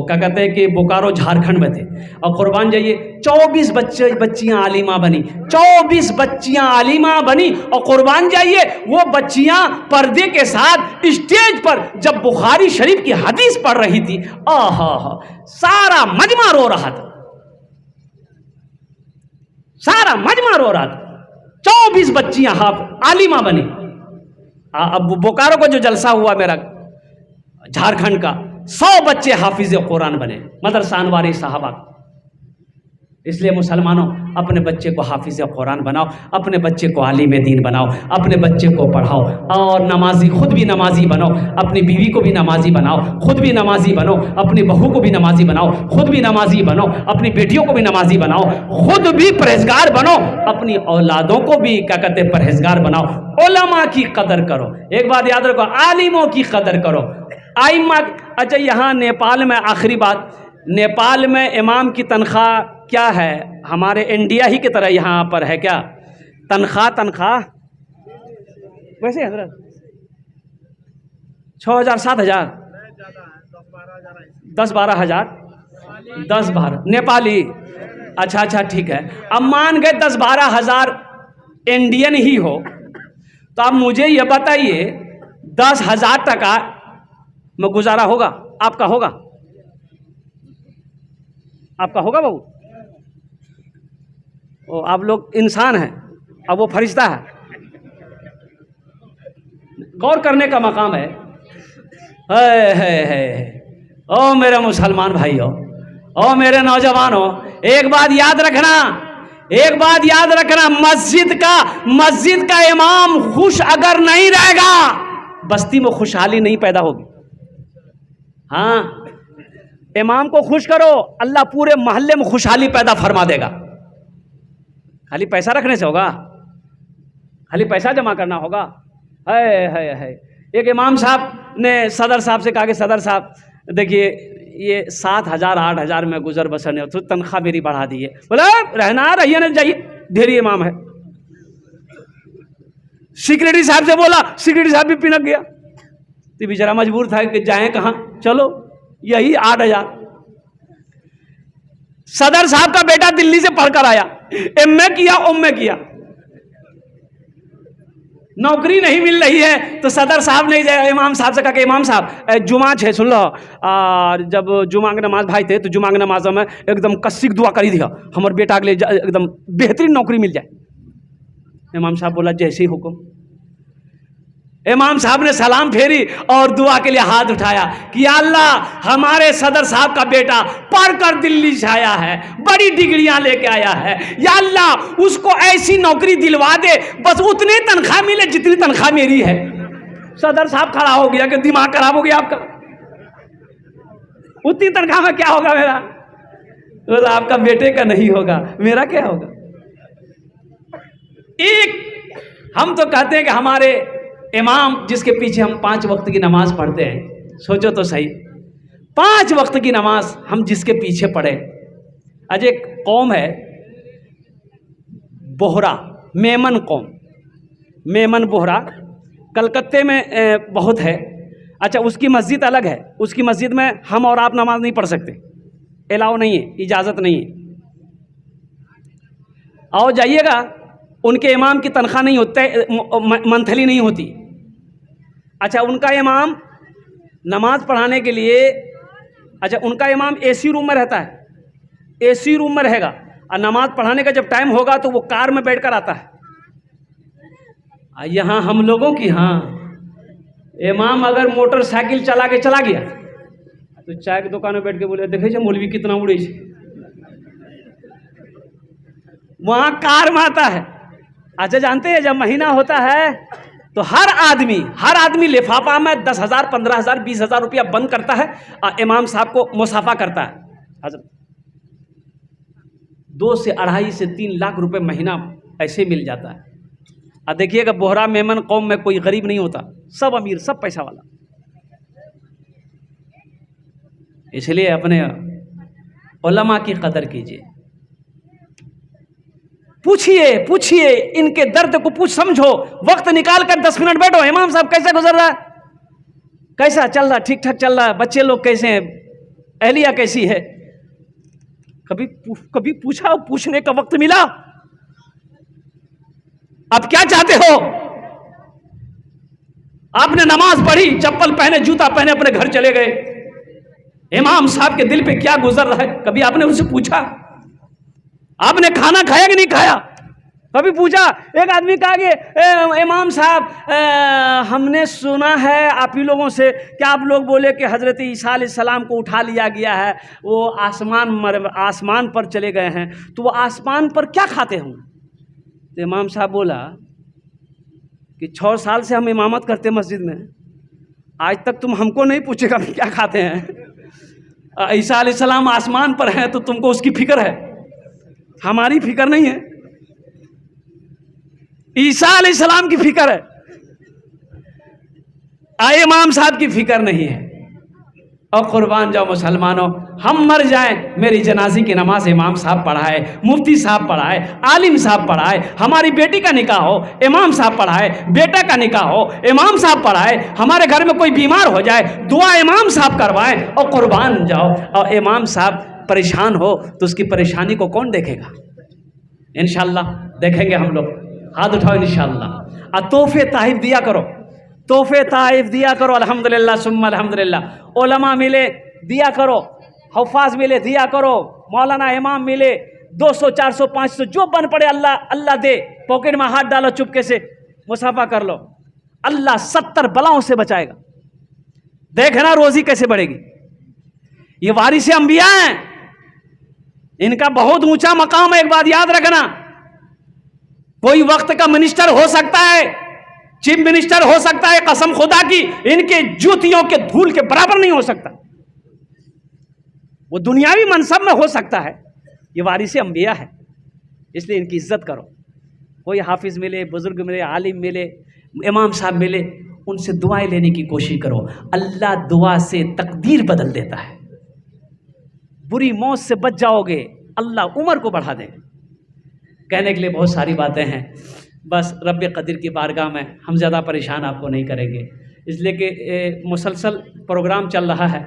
क्या कहते हैं कि बोकारो झारखंड में थे। और कुर्बान जाइए 24 बच्चियाँ आलिमा बनी, 24 बच्चियाँ आलिमा बनी। और कुर्बान जाइए वो बच्चियाँ पर्दे के साथ स्टेज पर जब बुखारी शरीफ की हदीस पढ़ रही थी, आहा सारा मजमा रो रहा था, सारा मजमा रो रहा था। 24 बच्चियां आलिमा बनी। अब बोकारो को जो जलसा हुआ मेरा झारखंड का, 100 बच्चे हाफिज कुरान बने, मदरसा अनवारी साहबा। इसलिए मुसलमानों अपने बच्चे को हाफिज कुरान बनाओ, अपने बच्चे को आलिम दीन बनाओ, अपने बच्चे को पढ़ाओ, और नमाजी, खुद भी नमाजी बनो, अपनी बीवी को भी नमाजी बनाओ, खुद भी नमाजी बनो, अपनी बहू को भी नमाजी बनाओ, खुद भी नमाजी बनो, अपनी बेटियों को भी नमाजी बनाओ, खुद भी परहेजगार बनो, अपनी औलादों को भी क्या कहते हैं परहेजगार बनाओ। उलमा की कदर करो, एक बात याद रखो, आलिमों की कदर करो। आइम्मा, अच्छा यहाँ नेपाल में आखिरी बात, नेपाल में इमाम की तनख्वाह क्या है? हमारे इंडिया ही की तरह यहाँ पर है क्या तनख्वाह? वैसे हजरत 6,000 7,000 10-12 हज़ार 10-12 नेपाली। अच्छा ठीक है। अब मान गए 10-12 हज़ार इंडियन ही हो, तो आप मुझे ये बताइए 10,000 टका में गुजारा होगा? आपका होगा? आपका होगा बाबू? ओ, आप लोग इंसान हैं, अब वो फरिश्ता है। गौर करने का मकाम है। ओ मेरे मुसलमान भाइयों, ओ मेरे नौजवानों, एक बात याद रखना, एक बात याद रखना, मस्जिद का इमाम खुश अगर नहीं रहेगा, बस्ती में खुशहाली नहीं पैदा होगी। हाँ, इमाम को खुश करो, अल्लाह पूरे मोहल्ले में खुशहाली पैदा फरमा देगा। खाली पैसा रखने से होगा? खाली पैसा जमा करना होगा? है एक इमाम साहब ने सदर साहब से कहा कि सदर साहब देखिए ये 7,000 8,000 में गुजर बसर नहीं, तो तनख्वाह मेरी बढ़ा दी है। बोला रहना रहिए ना जाइए, ढेरी इमाम है। सिक्योरिटी साहब से बोला, सिक्योरिटी साहब भी पिनक गया, तो बेचारा मजबूर था कि जाएं कहाँ, चलो यही 8,000। सदर साहब का बेटा दिल्ली से पढ़कर आया, एमए किया एमए किया, नौकरी नहीं मिल रही है, तो सदर साहब ने इमाम साहब से कहा कि इमाम साहब जुमा है सुन लो, और जब जुमा की नमाज भाई थे तो जुमा की नमाज में एकदम कस्सिक दुआ करी दिया हमारे बेटा के लिए एकदम बेहतरीन नौकरी मिल जाए। इमाम साहब बोला जैसे ही हुक्म। इमाम साहब ने सलाम फेरी और दुआ के लिए हाथ उठाया कि या अल्लाह हमारे सदर साहब का बेटा पढ़कर दिल्ली से आया है, बड़ी डिग्रियां लेके आया है, या अल्लाह उसको ऐसी नौकरी दिलवा दे बस उतने तनख्वाह मिले जितनी तनख्वाह मेरी है। सदर साहब खड़ा हो गया कि दिमाग खराब हो गया आपका, उतनी तनख्वाह में क्या होगा मेरा? तो आपका बेटे का नहीं होगा, मेरा क्या होगा? एक हम तो कहते हैं कि हमारे इमाम जिसके पीछे हम 5 वक्त की नमाज पढ़ते हैं, सोचो तो सही, 5 वक्त की नमाज हम जिसके पीछे पढ़े। आज एक कौम है बोहरा, मेमन कौम, मेमन बोहरा, कलकत्ते में बहुत है। अच्छा, उसकी मस्जिद अलग है, उसकी मस्जिद में हम और आप नमाज नहीं पढ़ सकते, अलाउ नहीं है, इजाज़त नहीं है। आओ जाइएगा, उनके इमाम की तनख्वाह नहीं होती, मंथली नहीं होती। अच्छा, उनका इमाम नमाज पढ़ाने के लिए, अच्छा उनका इमाम एसी रूम में रहता है, एसी रूम में रहेगा, और नमाज पढ़ाने का जब टाइम होगा तो वो कार में बैठकर आता है। यहाँ हम लोगों की, हाँ, इमाम अगर मोटरसाइकिल चला के चला गया तो चाय की दुकान में बैठ के बोले देखे मौलवी कितना उड़े, वहाँ कार में आता है। अच्छा, जानते हैं जब महीना होता है तो हर आदमी लिफाफा में 10,000 15,000 20,000 रुपया बंद करता है और इमाम साहब को मुसाफा करता है। हजरत 2 से 2.5 से 3 लाख रुपए महीना ऐसे मिल जाता है। और देखिएगा बोहरा मेमन कौम में कोई गरीब नहीं होता, सब अमीर, सब पैसा वाला। इसलिए अपने उलमा की कदर कीजिए, पूछिए इनके दर्द को समझो, वक्त निकाल कर 10 मिनट बैठो, इमाम साहब कैसे गुजर रहा है, कैसा चल रहा, ठीक ठाक चल रहा है, बच्चे लोग कैसे हैं, अहलिया कैसी है, कभी पूछा, पूछने का वक्त मिला? आप क्या चाहते हो? आपने नमाज पढ़ी, चप्पल पहने, जूता पहने अपने घर चले गए, इमाम साहब के दिल पे क्या गुजर रहा है कभी आपने उनसे पूछा? आपने खाना खाया कि नहीं खाया, कभी पूछा? एक आदमी कहा कि इमाम साहब हमने सुना है आप ही लोगों से कि आप लोग बोले कि हज़रत ईसा अलैहिस्सलाम को उठा लिया गया है, वो आसमान पर चले गए हैं, तो वो आसमान पर क्या खाते होंगे? तो इमाम साहब बोला कि 6 साल से हम इमामत करते मस्जिद में, आज तक तुम हमको नहीं पूछेगा कि क्या खाते हैं। ईसा अलैहिस्सलाम आसमान पर हैं तो तुमको उसकी फिक्र है, हमारी फिक्र नहीं है, ईसा अलैहिस्सलाम की फिक्र है, इमाम साहब की फिक्र नहीं है। और कुर्बान जाओ मुसलमानों, हम मर जाएं, मेरी जनाजी की नमाज इमाम साहब पढ़ाए, मुफ्ती साहब पढ़ाए, आलिम साहब पढ़ाए, हमारी बेटी का निकाह हो इमाम साहब पढ़ाए, बेटा का निकाह हो इमाम साहब पढ़ाए, हमारे घर में कोई बीमार हो जाए दुआ इमाम साहब करवाएं। और कुर्बान जाओ, और इमाम साहब परेशान हो तो उसकी परेशानी को कौन देखेगा? इंशाअल्लाह देखेंगे हम लोग, हाथ उठाओ इंशाअल्लाह। और तोहफे ताइफ दिया करो, तोहफे ताइफ दिया करो, अल्हम्दुलिल्लाह सुम्मा अल्हम्दुलिल्लाह। उलमा मिले दिया करो, हफ़ाज मिले दिया करो, मौलाना इमाम मिले 200 400 500 जो बन पड़े अल्लाह अल्लाह दे, पॉकेट में हाथ डालो, चुपके से मुसाफा कर लो, अल्लाह 70 बलाओं से बचाएगा। देखना रोजी कैसे बढ़ेगी। ये वारिसे अंबिया हैं, इनका बहुत ऊंचा मकाम है। एक बात याद रखना, कोई वक्त का मिनिस्टर हो सकता है, चीफ मिनिस्टर हो सकता है, कसम खुदा की इनके जूतियों के धूल के बराबर नहीं हो सकता। वो दुनियावी मनसब में हो सकता है, ये वारिसे अंबिया है, इसलिए इनकी इज्जत करो। कोई हाफिज मिले, बुजुर्ग मिले, आलिम मिले, इमाम साहब मिले, उनसे दुआएं लेने की कोशिश करो। अल्लाह दुआ से तकदीर बदल देता है। बुरी मौत से बच जाओगे, अल्लाह उम्र को बढ़ा दे। कहने के लिए बहुत सारी बातें हैं, बस रब्बे क़दीर की बारगाह में हम ज़्यादा परेशान आपको नहीं करेंगे, इसलिए कि मुसलसल प्रोग्राम चल रहा है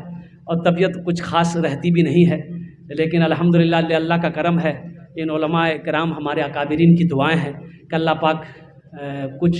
और तबीयत कुछ ख़ास रहती भी नहीं है। लेकिन अल्हम्दुलिल्लाह अल्लाह का करम है, इन उलमाए किराम हमारे अकाबिरीन की दुआएं हैं कि अल्लाह पाक कुछ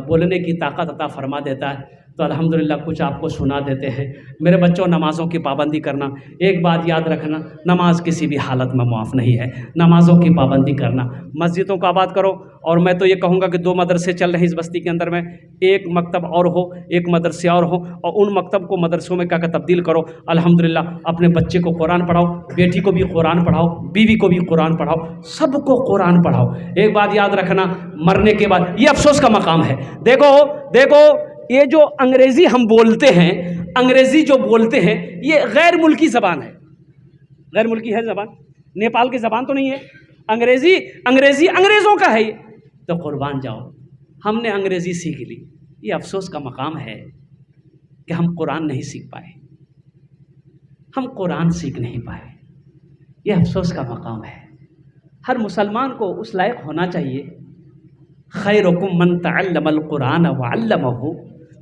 बोलने की ताकत अता फरमा देता है, तो अल्हम्दुलिल्लाह कुछ आपको सुना देते हैं। मेरे बच्चों, नमाज़ों की पाबंदी करना, एक बात याद रखना, नमाज किसी भी हालत में मुआफ़ नहीं है। नमाज़ों की पाबंदी करना, मस्जिदों को आबाद करो। और मैं तो ये कहूँगा कि 2 मदरसे चल रहे हैं इस बस्ती के अंदर में, एक मकतब और हो, एक मदरसे और हो, और उन मकतब को मदरसों में क्या तब्दील करो। अल्हम्दुलिल्लाह अपने बच्चे को कुरान पढ़ाओ, बेटी को भी कुरान पढ़ाओ, बीवी को भी कुरान पढ़ाओ, सबको कुरान पढ़ाओ। एक बात याद रखना, मरने के बाद ये अफसोस का मकाम है। देखो ये जो अंग्रेज़ी हम बोलते हैं, अंग्रेज़ी जो बोलते हैं, ये गैर मुल्की ज़बान है। गैर मुल्की है ज़बान, नेपाल की ज़बान तो नहीं है। अंग्रेज़ी अंग्रेज़ों का है ये। तो कुर्बान जाओ, हमने अंग्रेज़ी सीख ली। ये अफसोस का मकाम है कि हम कुरान नहीं सीख पाए, हम कुरान सीख नहीं पाए। ये अफसोस का मकाम है। हर मुसलमान को उस लायक होना चाहिए, खैरुकुम मन तअल्लमल कुरान व अल्लमहु,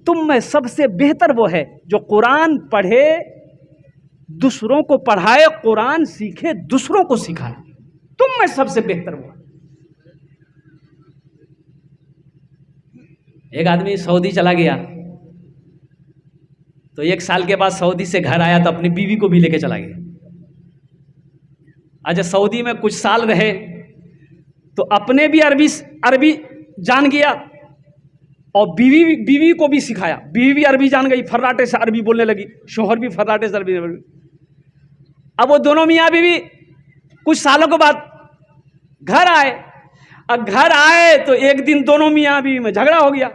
तुम में सबसे बेहतर वो है जो कुरान पढ़े, दूसरों को पढ़ाए, कुरान सीखे, दूसरों को सिखाए। तुम में सबसे बेहतर वो है। एक आदमी सऊदी चला गया, तो 1 साल के बाद सऊदी से घर आया तो अपनी बीवी को भी लेके चला गया। अच्छा, सऊदी में कुछ साल रहे तो अपने भी अरबी जान गया और बीवी को भी सिखाया। बीवी भी अरबी जान गई, फर्राटे से अरबी बोलने लगी, शोहर भी फर्राटे से अरबी। अब वो दोनों मियाँ बीवी कुछ सालों के बाद घर आए। अब घर आए तो एक दिन दोनों मियाँ बीवी में झगड़ा हो गया।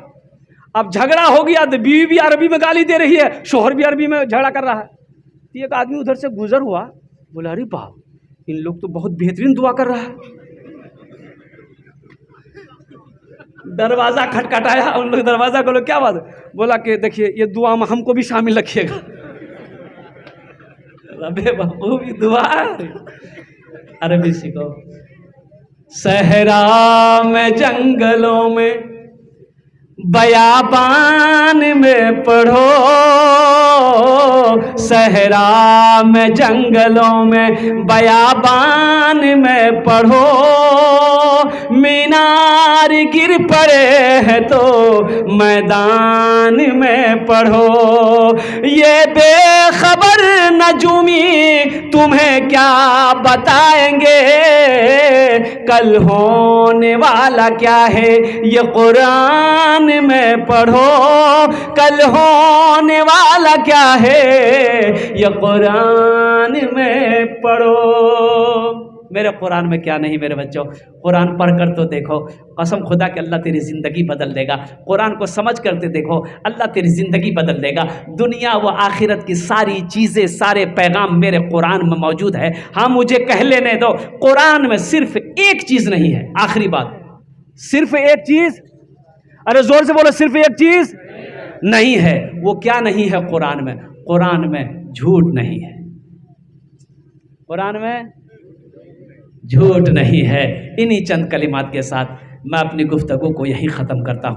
अब झगड़ा हो गया तो बीवी भी अरबी में गाली दे रही है, शोहर भी अरबी में झगड़ा कर रहा है। तो एक आदमी उधर से गुजर हुआ, बोला अरे बाप, इन लोग तो बहुत बेहतरीन दुआ कर रहा है। दरवाज़ा खटखटाया, उन लोग दरवाज़ा खोलो, क्या बात है? बोला कि देखिए ये दुआ में हमको भी शामिल रखिएगा। अबे बापू भी दुआ, अरबी सीखो। सहरा में जंगलों में बयाबान में पढ़ो, सहरा में जंगलों में बयाबान में पढ़ो, मीनार गिर पड़े हैं तो मैदान में पढ़ो। ये बेखबर नजूमी तुम्हें क्या बताएंगे, कल होने वाला क्या है ये कुरान में पढ़ो, कल होने वाला क्या है ये कुरान में पढ़ो। मेरे कुरान में क्या नहीं मेरे बच्चों, कुरान पढ़ कर तो देखो, कसम खुदा कि अल्लाह तेरी ज़िंदगी बदल देगा। कुरान को समझ करते देखो, अल्लाह तेरी ज़िंदगी बदल देगा। दुनिया व आखिरत की सारी चीज़ें, सारे पैगाम मेरे कुरान में मौजूद है। हाँ, मुझे कह लेने दो, कुरान में सिर्फ एक चीज़ नहीं है। आखिरी बात, सिर्फ एक चीज़, अरे जोर से बोलो, सिर्फ एक चीज़ नहीं है। वो क्या नहीं है कुरान में? कुरान में झूठ नहीं है, कुरान में झूठ नहीं है। इन्हीं चंद कलिमात के साथ मैं अपनी गुफ्तगू को यहीं ख़त्म करता हूँ।